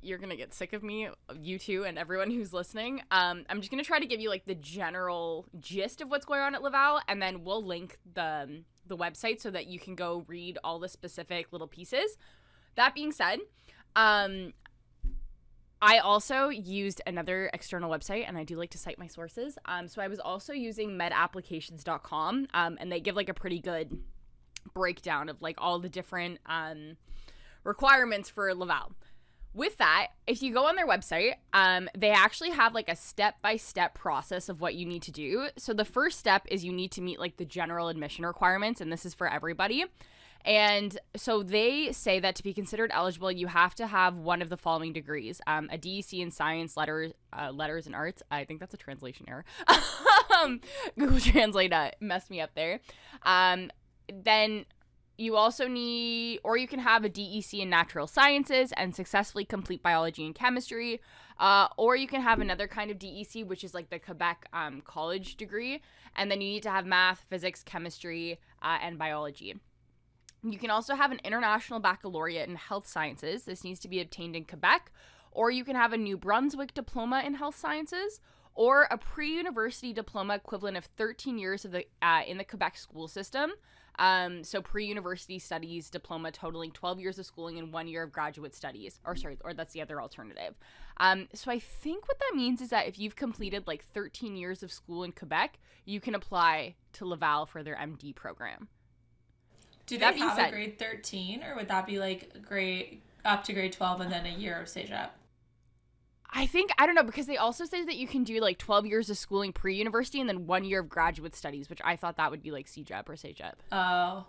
you're gonna get sick of me, you two, and everyone who's listening, I'm just gonna try to give you like the general gist of what's going on at Laval, and then we'll link the website so that you can go read all the specific little pieces. That being said, I also used another external website, and I do like to cite my sources. So I was also using medapplications.com, and they give like a pretty good breakdown of like all the different requirements for Laval. With that, if you go on their website, they actually have like a step-by-step process of what you need to do. So the first step is you need to meet like the general admission requirements, and this is for everybody. And so they say that to be considered eligible, you have to have one of the following degrees: a DEC in science, letters and arts. I think that's a translation error. Google Translate messed me up there. Then you also need, or you can have a DEC in natural sciences and successfully complete biology and chemistry, or you can have another kind of DEC, which is like the Quebec college degree, and then you need to have math, physics, chemistry, and biology. You can also have an international baccalaureate in health sciences. This needs to be obtained in Quebec, or you can have a New Brunswick diploma in health sciences, or a pre-university diploma equivalent of 13 years of the in the Quebec school system. So pre-university studies diploma totaling 12 years of schooling and 1 year of graduate studies, or that's the other alternative. So I think what that means is that if you've completed like 13 years of school in Quebec, you can apply to Laval for their MD program. Do they have a grade 13, or would that be like up to grade 12 and then a year of CEGEP? I don't know, because they also say that you can do like 12 years of schooling pre-university and then 1 year of graduate studies, which I thought that would be like CEGEP or CEGEP. Oh.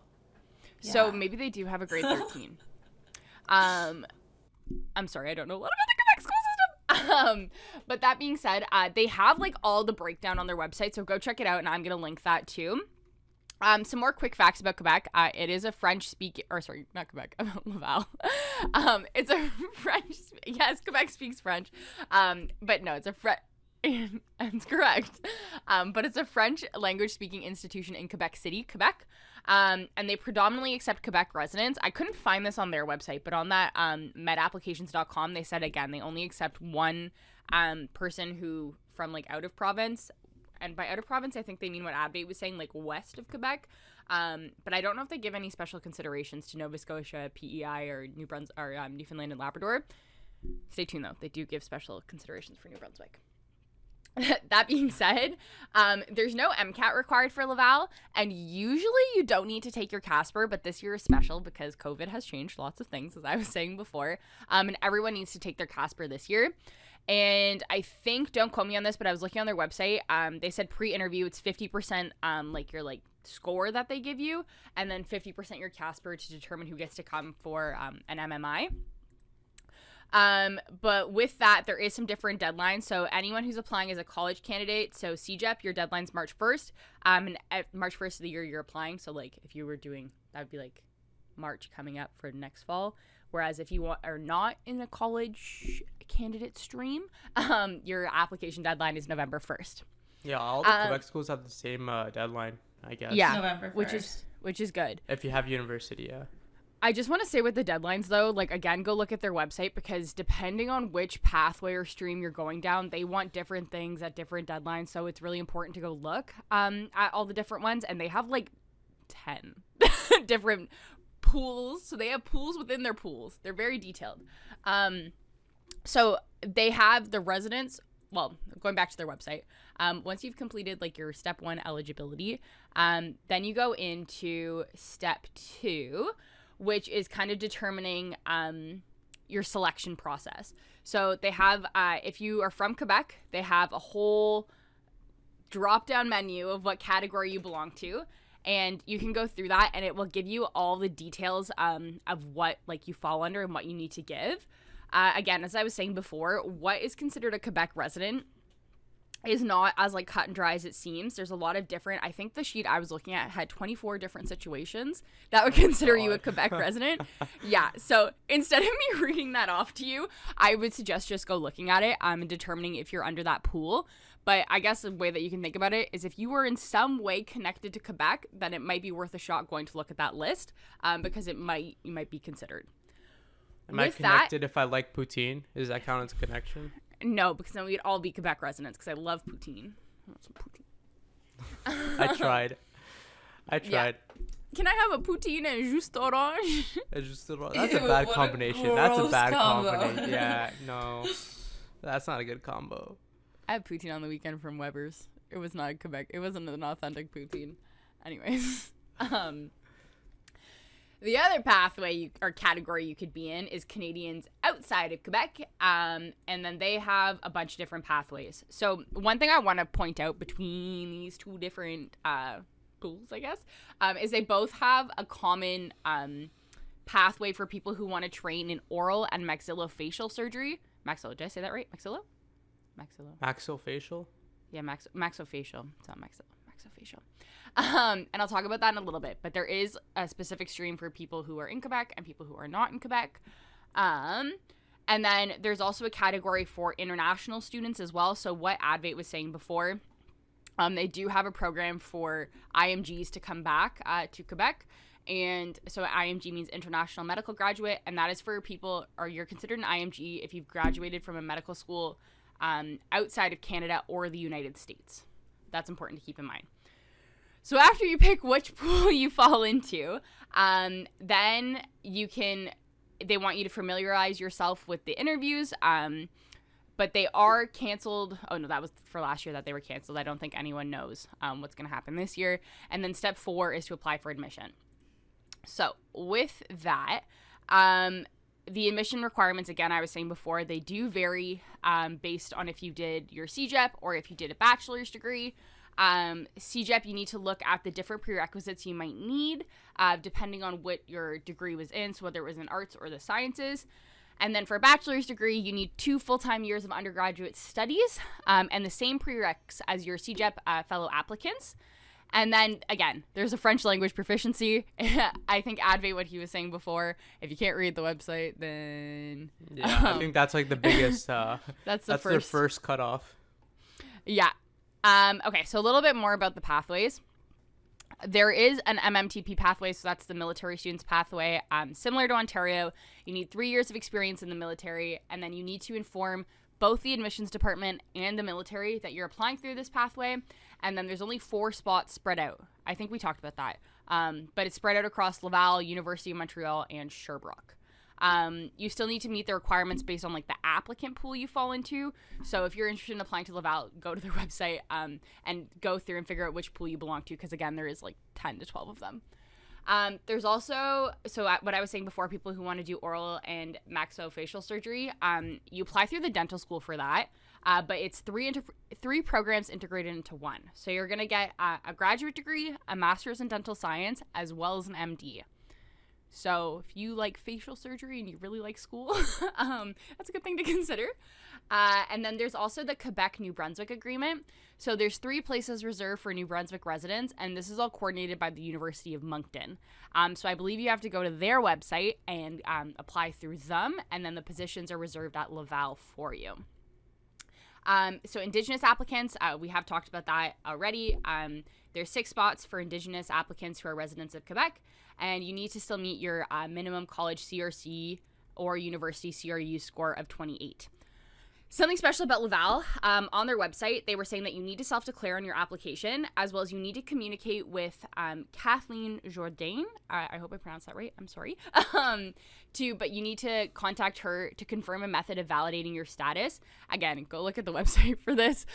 Yeah. So maybe they do have a grade 13. I'm sorry, I don't know a lot about the Quebec school system. But that being said, they have like all the breakdown on their website, so go check it out, and I'm going to link that too. Some more quick facts about Quebec. It is a French-speaking, or sorry, not Quebec, Laval. It's a French, yes, Quebec speaks French. But no, it's a that's correct. But it's a French language-speaking institution in Quebec City, Quebec. And they predominantly accept Quebec residents. I couldn't find this on their website, but on that medapplications.com, they said, again, they only accept one person who from like out of province. And by out of province, I think they mean what Abdi was saying, like west of Quebec. But I don't know if they give any special considerations to Nova Scotia, PEI, or Newfoundland and Labrador. Stay tuned, though. They do give special considerations for New Brunswick. That being said, there's no MCAT required for Laval, and usually you don't need to take your Casper, but this year is special because COVID has changed lots of things, as I was saying before, and everyone needs to take their Casper this year. And I think, don't quote me on this, but I was looking on their website. They said pre-interview, it's 50% like your like score that they give you, and then 50% your Casper to determine who gets to come for an MMI. But with that, there is some different deadlines. So anyone who's applying as a college candidate, so CEGEP, your deadline's March 1st. And at March 1st of the year you're applying. So like if you were doing, that would be like March coming up for next fall. Whereas if you are not in a college candidate stream, your application deadline is November 1st. Yeah, all the Quebec schools have the same deadline, I guess. Yeah, November 1st. which is good. If you have university, yeah. I just want to say with the deadlines, though, like, again, go look at their website, because depending on which pathway or stream you're going down, they want different things at different deadlines. So it's really important to go look at all the different ones. And they have like 10 different pools. So they have pools within their pools. They're very detailed. So they have the residents. Well, going back to their website, once you've completed like your step 1 eligibility, then you go into step 2, which is kind of determining your selection process. So they have, if you are from Quebec, they have a whole drop-down menu of what category you belong to. And you can go through that, and it will give you all the details of what like you fall under and what you need to give. Again, as I was saying before, what is considered a Quebec resident is not as like cut and dry as it seems. There's a lot of different, I think the sheet I was looking at had 24 different situations that would consider you a Quebec resident. Yeah, so instead of me reading that off to you, I would suggest just go looking at it and determining if you're under that pool. But I guess the way that you can think about it is if you were in some way connected to Quebec, then it might be worth a shot going to look at that list, because you might be considered. Am I connected if I like poutine? Does that count as a connection? No, because then we'd all be Quebec residents because I love poutine. I want some poutine. I tried. Yeah. Can I have a poutine and jus d'orange? That's a bad combination. That's a bad combination. Yeah, no. That's not a good combo. I had poutine on the weekend from Weber's. It was not Quebec. It wasn't an authentic poutine. Anyways. The other pathway or category you could be in is Canadians outside of Quebec, and then they have a bunch of different pathways. So one thing I want to point out between these two different pools, I guess, is they both have a common pathway for people who want to train in oral and maxillofacial surgery. Did I say that right? Maxillofacial? Yeah, maxillofacial. It's not maxillofacial. And I'll talk about that in a little bit, but there is a specific stream for people who are in Quebec and people who are not in Quebec. And then there's also a category for international students as well. So what Advait was saying before, they do have a program for IMGs to come back to Quebec. And so IMG means International Medical Graduate, and that is for people, or you're considered an IMG if you've graduated from a medical school outside of Canada or the United States. That's important to keep in mind. So after you pick which pool you fall into, then they want you to familiarize yourself with the interviews, but they are canceled. Oh no, that was for last year that they were canceled. I don't think anyone knows what's going to happen this year. And then step 4 is to apply for admission. So with that, the admission requirements, again, I was saying before, they do vary based on if you did your CEGEP or if you did a bachelor's degree. CEGEP, you need to look at the different prerequisites you might need, depending on what your degree was in, so whether it was in arts or the sciences. And then for a bachelor's degree, you need 2 full-time years of undergraduate studies, and the same prereqs as your CEGEP fellow applicants. And then, again, there's a French language proficiency. I think Advait, what he was saying before, if you can't read the website, then... Yeah, I think that's like the biggest... that's their first cutoff. Yeah. Okay, so a little bit more about the pathways. There is an MMTP pathway, so that's the military students pathway. Similar to Ontario, you need 3 years of experience in the military, and then you need to inform both the admissions department and the military that you're applying through this pathway, and then there's only 4 spots spread out. I think we talked about that. But it's spread out across Laval, University of Montreal, and Sherbrooke. You still need to meet the requirements based on like the applicant pool you fall into. So if you're interested in applying to Laval, go to their website and go through and figure out which pool you belong to, because again, there is like 10 to 12 of them. There's also, what I was saying before, people who want to do oral and maxillofacial surgery, you apply through the dental school for that, but it's three programs integrated into one. So you're going to get a graduate degree, a master's in dental science, as well as an MD. So if you like facial surgery and you really like school, that's a good thing to consider. And then there's also the Quebec-New Brunswick agreement. So there's 3 places reserved for New Brunswick residents, and this is all coordinated by the University of Moncton. So I believe you have to go to their website and apply through them, and then the positions are reserved at Laval for you. So Indigenous applicants, we have talked about that already. There's 6 spots for Indigenous applicants who are residents of Quebec, and you need to still meet your minimum college CRC or university CRU score of 28. Something special about Laval, on their website, they were saying that you need to self-declare on your application, as well as you need to communicate with Kathleen Jourdain. I hope I pronounced that right. I'm sorry. But you need to contact her to confirm a method of validating your status. Again, go look at the website for this.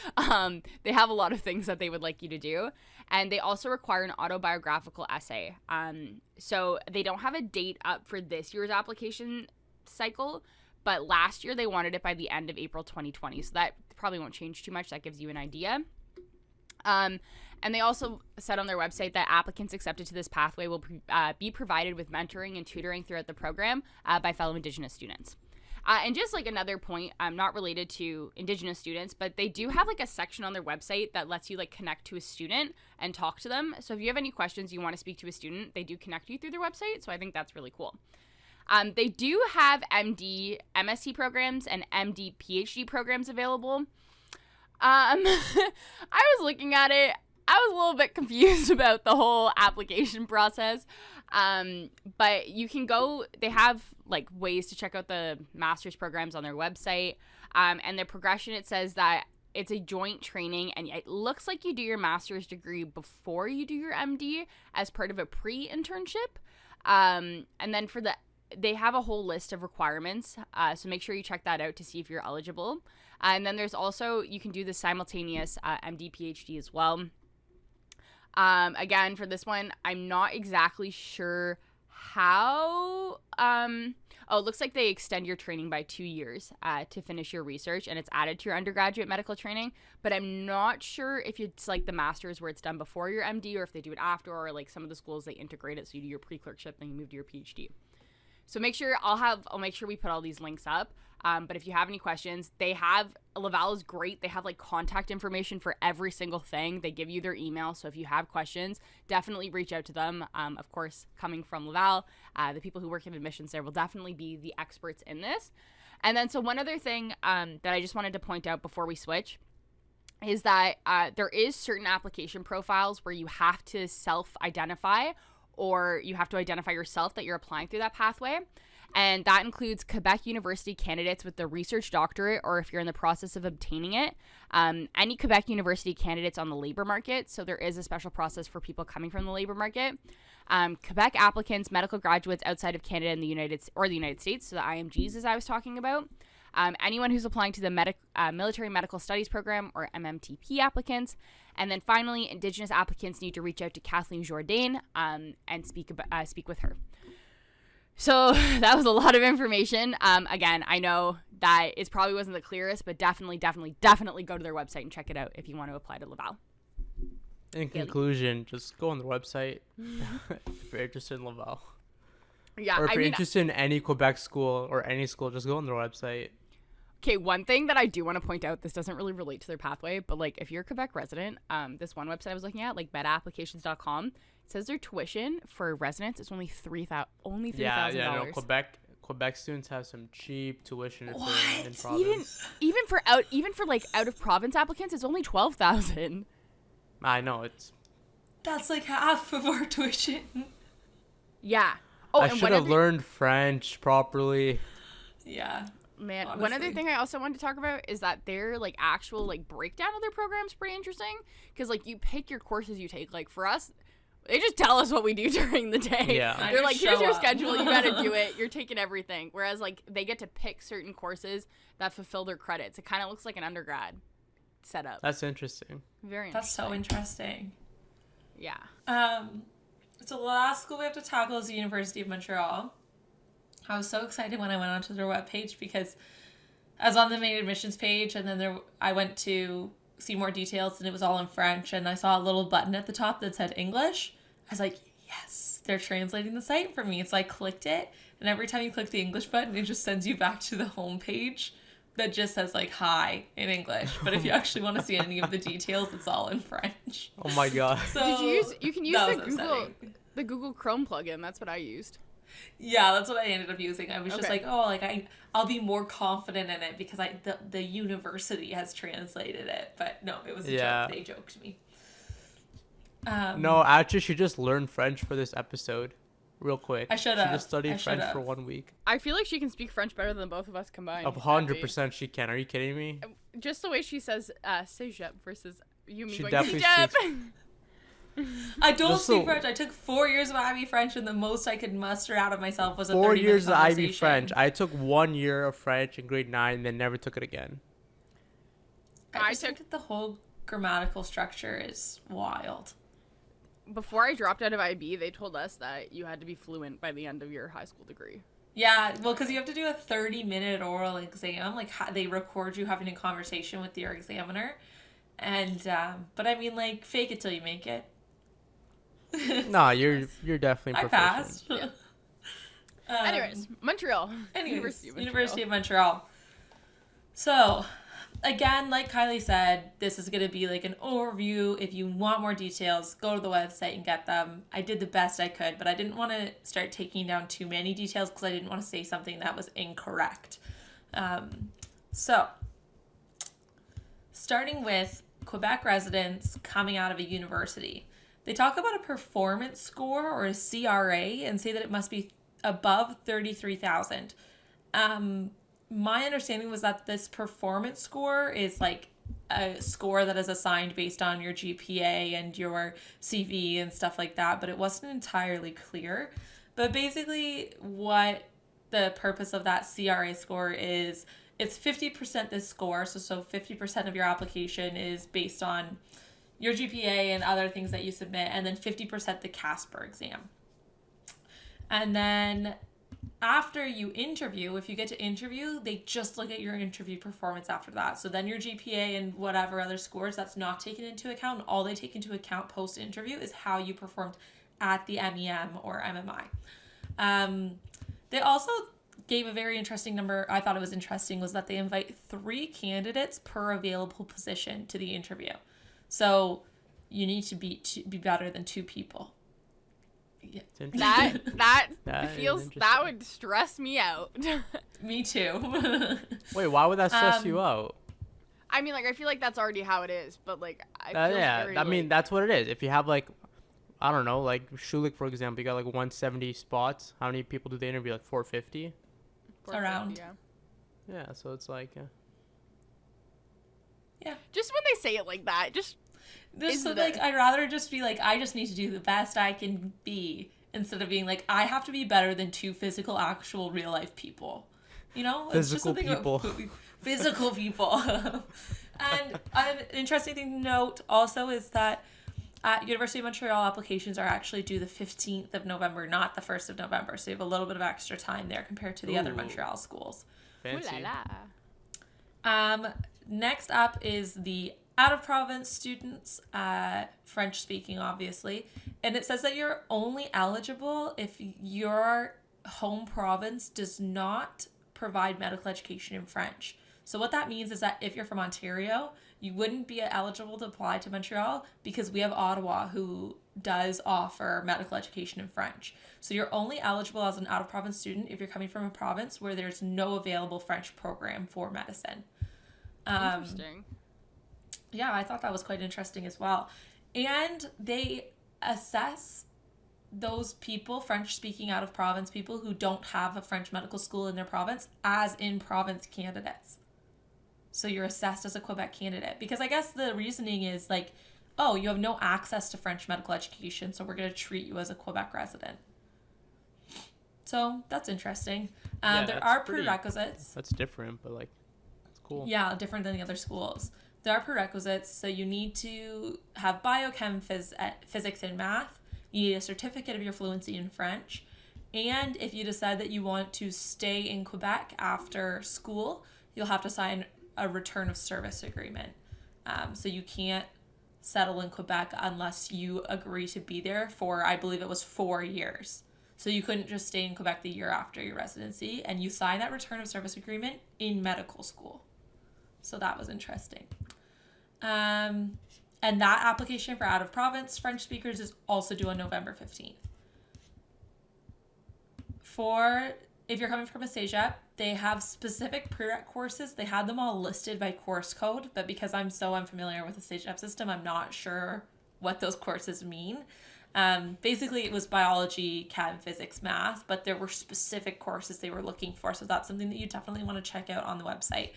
They have a lot of things that they would like you to do. And they also require an autobiographical essay. So they don't have a date up for this year's application cycle, but last year they wanted it by the end of April 2020. So that probably won't change too much. That gives you an idea. And they also said on their website that applicants accepted to this pathway will be provided with mentoring and tutoring throughout the program by fellow Indigenous students. And just like another point, not related to Indigenous students, but they do have like a section on their website that lets you like connect to a student and talk to them. So if you have any questions, you want to speak to a student, they do connect you through their website. So I think that's really cool. They do have MD, MSc programs and MD, PhD programs available. I was looking at it. I was a little bit confused about the whole application process. But you can go, they have like ways to check out the master's programs on their website. And their progression, it says that it's a joint training, and it looks like you do your master's degree before you do your MD as part of a pre-internship. And then they have a whole list of requirements. So make sure you check that out to see if you're eligible. And then there's also, you can do the simultaneous MD, PhD as well. Again, for this one, I'm not exactly sure how. It looks like they extend your training by 2 years to finish your research, and it's added to your undergraduate medical training. But I'm not sure if it's like the master's where it's done before your MD, or if they do it after, or like some of the schools they integrate it so you do your pre-clerkship, then you move to your PhD. So I'll make sure we put all these links up. But if you have any questions, Laval is great. They have like contact information for every single thing. They give you their email. So if you have questions, definitely reach out to them. Of course, coming from Laval, the people who work in admissions there will definitely be the experts in this. And then, so one other thing that I just wanted to point out before we switch is that there is certain application profiles where you have to self-identify, or you have to identify yourself that you're applying through that pathway. And that includes Quebec University candidates with the research doctorate, or if you're in the process of obtaining it, any Quebec University candidates on the labor market. So there is a special process for people coming from the labor market. Quebec applicants, medical graduates outside of Canada and the United States, so the IMGs as I was talking about. Anyone who's applying to the Military Medical Studies Program, or MMTP applicants. And then finally, Indigenous applicants need to reach out to Kathleen Jourdain and speak with her. So that was a lot of information. Again, I know that it probably wasn't the clearest, but definitely go to their website and check it out if you want to apply to Laval. In conclusion, just go on their website if you're interested in Laval. Yeah, or if you're interested in any Quebec school or any school, just go on their website. Okay, one thing that I do want to point out, this doesn't really relate to their pathway, but like if you're a Quebec resident, this one website I was looking at, like bedapplications.com, it says their tuition for residents is only $3,000. Yeah, no, Quebec students have some cheap tuition in province. Even for out of province applicants, it's only $12,000. I know, that's like half of our tuition. Yeah. I should have learned French properly. Yeah. Man, honestly. One other thing I also wanted to talk about is that their like actual like breakdown of their program is pretty interesting, because like you pick your courses you take. Like for us, they just tell us what we do during the day. Yeah. They're like, here's your schedule, you gotta do it. You're taking everything. Whereas like they get to pick certain courses that fulfill their credits. It kind of looks like an undergrad setup. That's interesting. Very interesting. That's so interesting. Yeah. So the last school we have to tackle is the University of Montreal. I was so excited when I went onto their webpage because I was on the main admissions page, and then I went to see more details, and it was all in French, and I saw a little button at the top that said English. I was like, yes, they're translating the site for me. So I clicked it, and every time you click the English button, it just sends you back to the home page that just says like hi in English. But if you actually want to see any of the details, it's all in French. Oh my god. So you can use the Google Chrome plugin. That's what I used. Yeah, that's what I ended up using. I was just like, oh, like I'll be more confident in it because the university has translated it. But no, it was a joke. They joked me. No, actually, she just learned French for this episode, real quick. I should have. She just studied French for 1 week. I feel like she can speak French better than both of us combined. 100% she can. Are you kidding me? Just the way she says "cégep" versus you mean she going definitely "cégep." speaks. I don't speak French. I took 4 years of IB French, and the most I could muster out of myself was a 4 30-minute years of conversation. IB French. I took 1 year of French in grade 9, and then never took it again. I think that the whole grammatical structure is wild. Before I dropped out of IB, they told us that you had to be fluent by the end of your high school degree. Yeah, well, because you have to do a 30-minute oral exam. Like, they record you having a conversation with your examiner. And but I mean, like, fake it till you make it. No, you're definitely I proficient. passed. Yeah. Um, Anyways, Montreal. University of Montreal. So, again, like Kylie said, this is going to be like an overview. If you want more details, go to the website and get them. I did the best I could, but I didn't want to start taking down too many details because I didn't want to say something that was incorrect. So, starting with Quebec residents coming out of a university. They talk about a performance score or a CRA and say that it must be above 33,000. My understanding was that this performance score is like a score that is assigned based on your GPA and your CV and stuff like that, but it wasn't entirely clear. But basically, what the purpose of that CRA score is, it's 50% this score, so 50% of your application is based on your GPA and other things that you submit, and then 50% the Casper exam. And then after you interview, if you get to interview, they just look at your interview performance after that. So then your GPA and whatever other scores, that's not taken into account. All they take into account post-interview is how you performed at the MEM or MMI. They also gave a very interesting number. I thought it was interesting, was that they invite 3 candidates per available position to the interview. So you need to be better than 2 people. Yeah. That would stress me out. Me too. Wait, why would that stress you out? I mean, like, I feel like that's already how it is, but like, I mean, that's what it is. If you have like, I don't know, like Schulich, for example, you got like 170 spots. How many people do they interview? Like 450? Around. Yeah, so it's like, yeah. Just when they say it like that, like, I'd rather just be like, I just need to do the best I can be, instead of being like, I have to be better than 2 physical, actual, real life people. You know? Physical people. Physical people. And an interesting thing to note also is that at University of Montreal, applications are actually due the 15th of November, not the 1st of November. So you have a little bit of extra time there compared to the other Montreal schools. Fancy. Ooh la la. Next up is the out-of-province students, French-speaking, obviously. And it says that you're only eligible if your home province does not provide medical education in French. So what that means is that if you're from Ontario, you wouldn't be eligible to apply to Montreal because we have Ottawa, who does offer medical education in French. So you're only eligible as an out-of-province student if you're coming from a province where there's no available French program for medicine. Interesting. Yeah, I thought that was quite interesting as well. And they assess those people, French-speaking out-of-province people who don't have a French medical school in their province, as in-province candidates. So you're assessed as a Quebec candidate. Because I guess the reasoning is like, oh, you have no access to French medical education, so we're going to treat you as a Quebec resident. So that's interesting. There are prerequisites. That's different, but like, it's cool. Yeah, different than the other schools. There are prerequisites, so you need to have biochem, physics, and math. You need a certificate of your fluency in French. And if you decide that you want to stay in Quebec after school, you'll have to sign a return of service agreement. So you can't settle in Quebec unless you agree to be there for, I believe it was 4 years. So you couldn't just stay in Quebec the year after your residency, and you sign that return of service agreement in medical school. So that was interesting. And that application for out-of-province French speakers is also due on November 15th. If you're coming from a CEGEP, they have specific prereq courses. They had them all listed by course code, but because I'm so unfamiliar with the CEGEP system, I'm not sure what those courses mean. Basically, it was biology, chem, physics, math, but there were specific courses they were looking for, so that's something that you definitely want to check out on the website.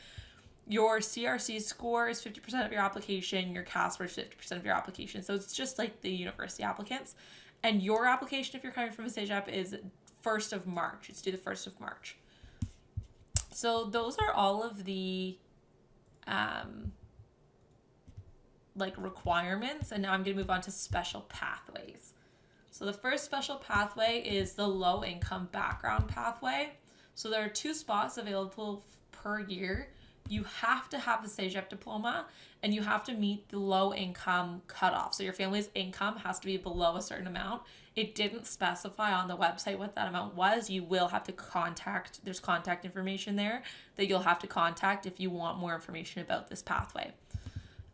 Your CRC score is 50% of your application. Your Casper is 50% of your application. So it's just like the university applicants. And your application, if you're coming from a CEGEP, is 1st of March. It's due the 1st of March. So those are all of the requirements. And now I'm going to move on to special pathways. So the first special pathway is the low income background pathway. So there are 2 spots available per year. you have to have the CEGEP diploma and you have to meet the low income cutoff. So your family's income has to be below a certain amount. It didn't specify on the website what that amount was. You will have to there's contact information there that you'll have to contact if you want more information about this pathway.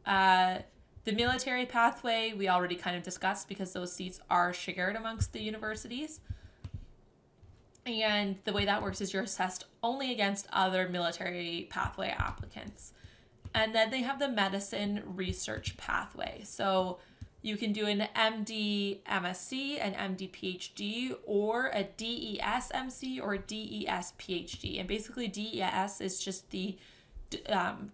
The military pathway we already kind of discussed because those seats are shared amongst the universities. And the way that works is you're assessed only against other military pathway applicants. And then they have the medicine research pathway. So you can do an MD MSc, an MD PhD, or a DES MC or a DES PhD. And basically DES is just the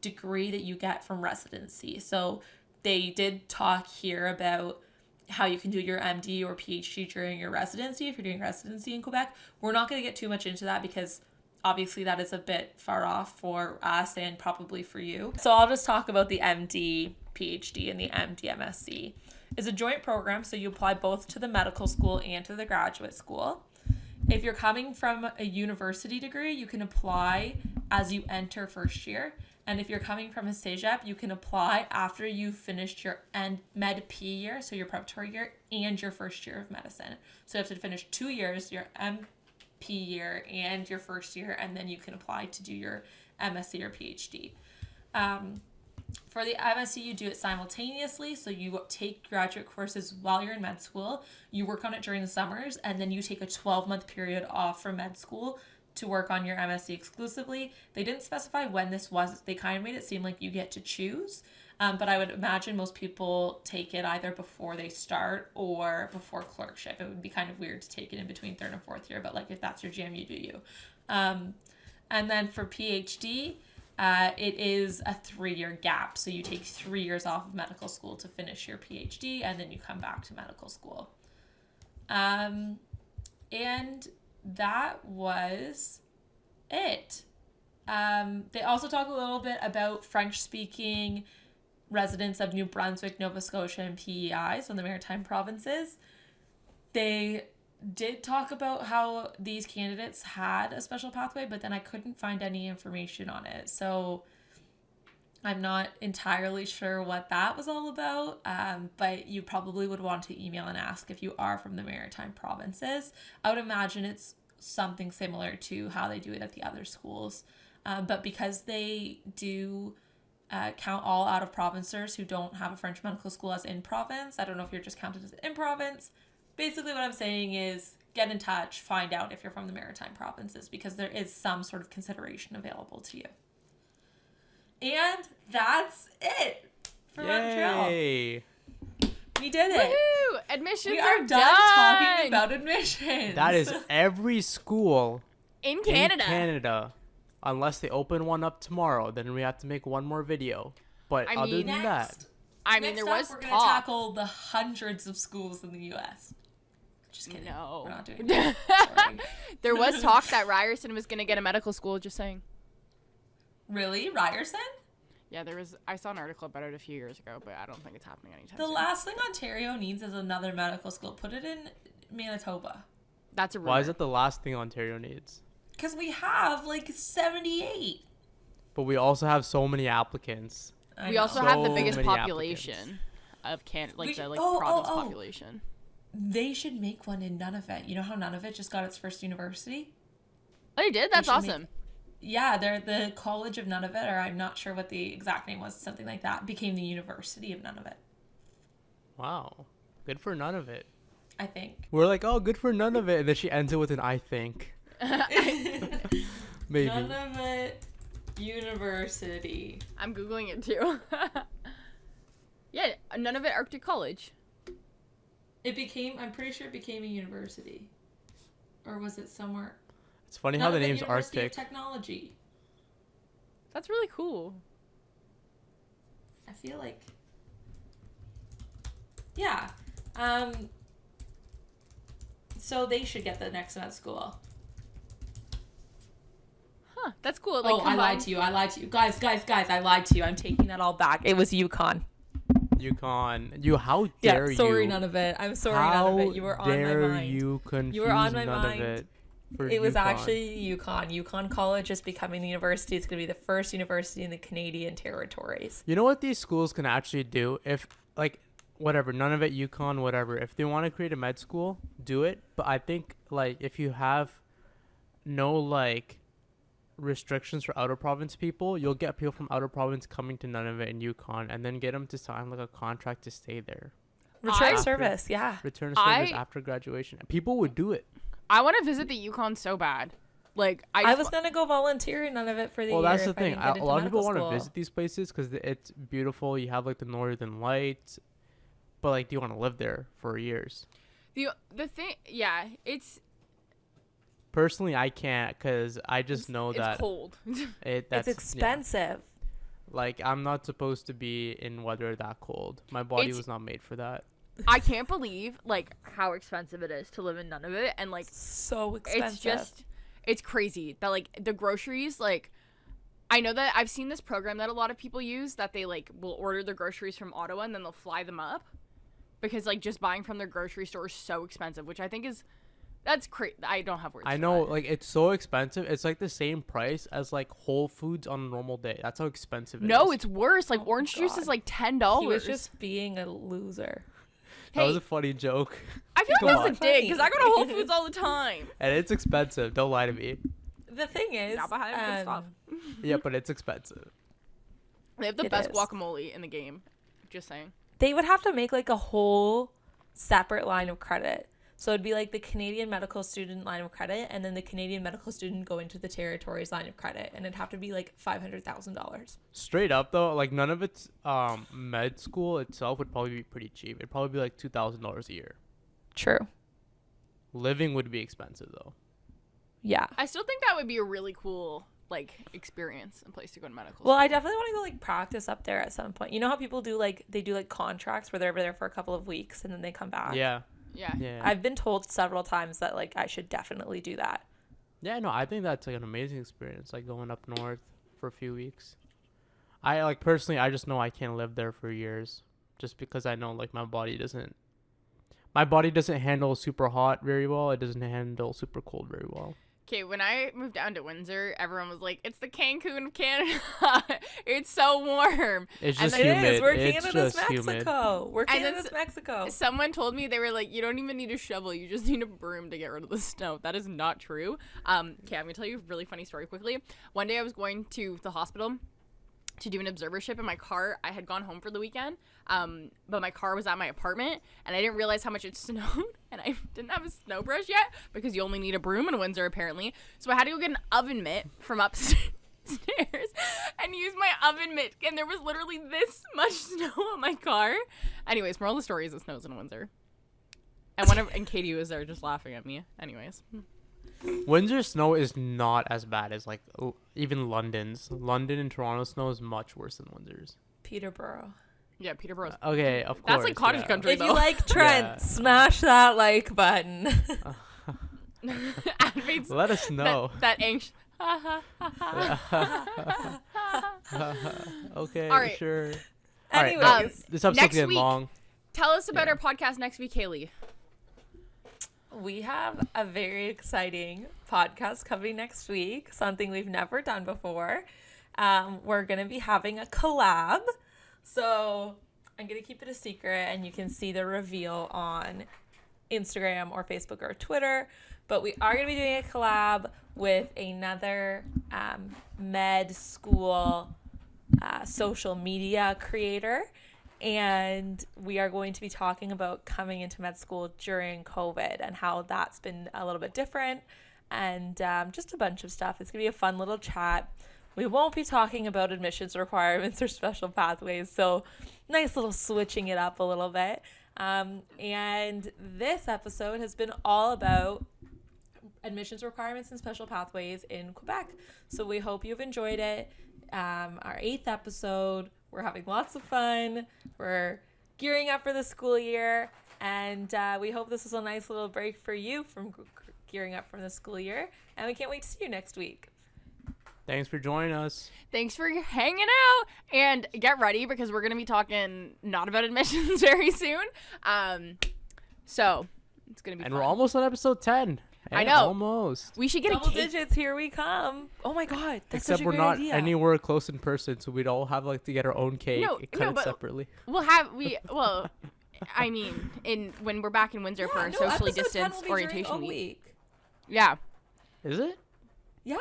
degree that you get from residency. So they did talk here about how you can do your MD or PhD during your residency if you're doing residency in Quebec. We're not going to get too much into that because obviously that is a bit far off for us and probably for you. So I'll just talk about the MD PhD and the MD MSc. It's a joint program, so you apply both to the medical school and to the graduate school. If you're coming from a university degree, you can apply as you enter first year. And if you're coming from a CEGEP, you can apply after you've finished your Med P year, so your preparatory year, and your first year of medicine. So you have to finish 2 years, your MP year and your first year, and then you can apply to do your MSc or PhD. For the MSc, you do it simultaneously, so you take graduate courses while you're in med school, you work on it during the summers, and then you take a 12-month period off from med school to work on your MSc exclusively. They didn't specify when this was. They kind of made it seem like you get to choose, but I would imagine most people take it either before they start or before clerkship. It would be kind of weird to take it in between third and fourth year, but like if that's your jam, you do you. And then for PhD, it is a 3-year gap. So you take 3 years off of medical school to finish your PhD, and then you come back to medical school. And that was it. They also talk a little bit about French-speaking residents of New Brunswick, Nova Scotia, and PEI, so the Maritime Provinces. They did talk about how these candidates had a special pathway, but then I couldn't find any information on it. So I'm not entirely sure what that was all about, but you probably would want to email and ask if you are from the Maritime Provinces. I would imagine it's something similar to how they do it at the other schools. But because they do count all out-of-provincers who don't have a French medical school as in-province, I don't know if you're just counted as in-province. Basically what I'm saying is get in touch, find out if you're from the Maritime Provinces, because there is some sort of consideration available to you. And that's it for Montreal. Yay! We did it. Woohoo! Admissions We are done talking about admissions. That is every school in Canada. in Canada. Unless they open one up tomorrow, then we have to make one more video. But I other mean, than that, Next there up, was we're talk. going to tackle the hundreds of schools in the U.S. Just kidding. No. We're not doing that. Sorry. There was talk that Ryerson was going to get a medical school, just saying. Really? Ryerson? Yeah, I saw an article about it a few years ago, but I don't think it's happening anytime The soon. last thing Ontario needs is another medical school. Put it in Manitoba. That's a rumor. why is it the last thing Ontario needs? Because we have like 78. But we also have so many applicants. We also have the So biggest many population of Canada, like the province population. They should make one in Nunavut. You know how Nunavut just got its first university? Oh, you did? That's should awesome. Yeah, they're the College of Nunavut, or I'm not sure what the exact name was, something like that, became the University of Nunavut, Wow. Good for none of it. I think. We're like, oh, good for none of it. And then she ends it with an I think. Maybe. Nunavut University. I'm Googling it too. Yeah, none of it Arctic College. I'm pretty sure it became a university. Or was it somewhere? It's funny how the Nunavut name's University of Arctic. Technology. That's really cool. I feel like. Yeah. So they should get the next med school. Huh, that's cool. I lied to you. Guys, I lied to you. I'm taking that all back. It was UConn. UConn. How dare you? Sorry, none of it. I'm sorry, none of it. You were on my mind. You confuse You were on my none of mind. it. It was UConn. actually UConn. UConn College is becoming the university. It's going to be the first university in the Canadian territories. You know what these schools can actually do? If, like, whatever, none of it, UConn, whatever. If they want to create a med school, do it. But I think, like, if you have no, like, restrictions for outer province people, you'll get people from outer province coming to Nunavut and UConn and then get them to sign, like, a contract to stay there. Return service, yeah. Return service after graduation. People would do it. I want to visit the Yukon so bad. Like I was gonna go volunteer in Nunavut for the year. Well, that's the thing. A A lot of people want to visit these places because it's beautiful. You have like the northern lights, but like, do you want to live there for years? The thing, yeah, it's Personally, I can't because I just know that it's cold. It's expensive. Yeah. Like, I'm not supposed to be in weather that cold. My body was not made for that. I can't believe like how expensive it is to live in Nunavut, and like so expensive. It's crazy that like the groceries, like I know that I've seen this program that a lot of people use that they like will order their groceries from Ottawa and then they'll fly them up because like just buying from their grocery store is so expensive, which I think that's crazy. I don't have words. I know, like, it's so expensive. It's like the same price as like Whole Foods on a normal day. That's how expensive it is. No, it's worse. Like orange juice is like $10. He was just being a loser. That was a funny joke. I feel like that's a dig because I go to Whole Foods all the time. And it's expensive. Don't lie to me. The thing is, yeah, but it's expensive. They have the best guacamole in the game. Just saying. They would have to make like a whole separate line of credit. So it'd be like the Canadian medical student line of credit, and then the Canadian medical student going to the territories line of credit, and it'd have to be like $500,000. Straight up though, like none of its med school itself would probably be pretty cheap. It'd probably be like $2,000 a year. True. Living would be expensive though. Yeah. I still think that would be a really cool like experience and place to go to medical Well, school. I definitely want to go like practice up there at some point. You know how people do like contracts where they're over there for a couple of weeks and then they come back? Yeah. Yeah. I've been told several times that like I should definitely do that. Yeah, no, I think that's like an amazing experience, like going up north for a few weeks. I like personally, I just know I can't live there for years, just because I know like my body doesn't handle super hot very well. It doesn't handle super cold very well. Okay, when I moved down to Windsor, everyone was like, "It's the Cancun of Canada. It's so warm." It's just and humid. It is. We're it's Canada's just Mexico. humid. We're Canada's Mexico. Someone told me, they were like, "You don't even need a shovel. You just need a broom to get rid of the snow." That is not true. Okay, I'm gonna tell you a really funny story quickly. One day I was going to the hospital to do an observership in my car. I had gone home for the weekend, but my car was at my apartment, and I didn't realize how much it snowed, and I didn't have a snow brush yet because you only need a broom in Windsor apparently. So I had to go get an oven mitt from upstairs and use my oven mitt, and there was literally this much snow on my car. Anyways, moral of the story is it snows in Windsor, and Katie was there just laughing at me. Anyways. Windsor snow is not as bad as like even London's. London and Toronto snow is much worse than Windsor's. Peterborough. Yeah, Peterborough's. Okay, of course. That's like cottage country, If though. you like Trent, smash that like button. Let us know. That anxious. Okay, All right. sure. Anyways, All right, this episode's next getting week, long. Tell us about our podcast next week, Kaylee. we have a very exciting podcast coming next week, something we've never done before. We're going to be having a collab. So I'm going to keep it a secret, and you can see the reveal on Instagram or Facebook or Twitter. But we are going to be doing a collab with another med school social media creator. And we are going to be talking about coming into med school during COVID and how that's been a little bit different, and just a bunch of stuff. It's going to be a fun little chat. We won't be talking about admissions requirements or special pathways, so nice little switching it up a little bit. And this episode has been all about admissions requirements and special pathways in Quebec. So we hope you've enjoyed it. Our 8th episode. We're having lots of fun. We're gearing up for the school year, and we hope this is a nice little break for you from gearing up from the school year, and we can't wait to see you next week. Thanks for joining us. Thanks for hanging out, and get ready because we're going to be talking not about admissions very soon. So it's going to be And fun. we're almost on episode 10. I know. Almost. We should get Double a cake. digits, here we come. Oh my god, that's Except such a we're great not idea. anywhere close in person, so we'd all have like to get our own cake No, and cut no, it but- separately. Well, I mean, when we're back in Windsor for our socially distanced orientation week. Yeah. Is it? Yeah.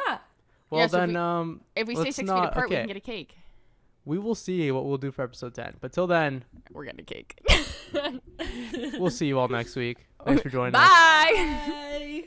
Well Yeah, so then, if we stay let's 6 not- feet apart, we okay. can get a cake. We will see what we'll do for episode 10. But till then, We're getting a cake. we'll see you all next week. Thanks for joining us. Bye. Bye.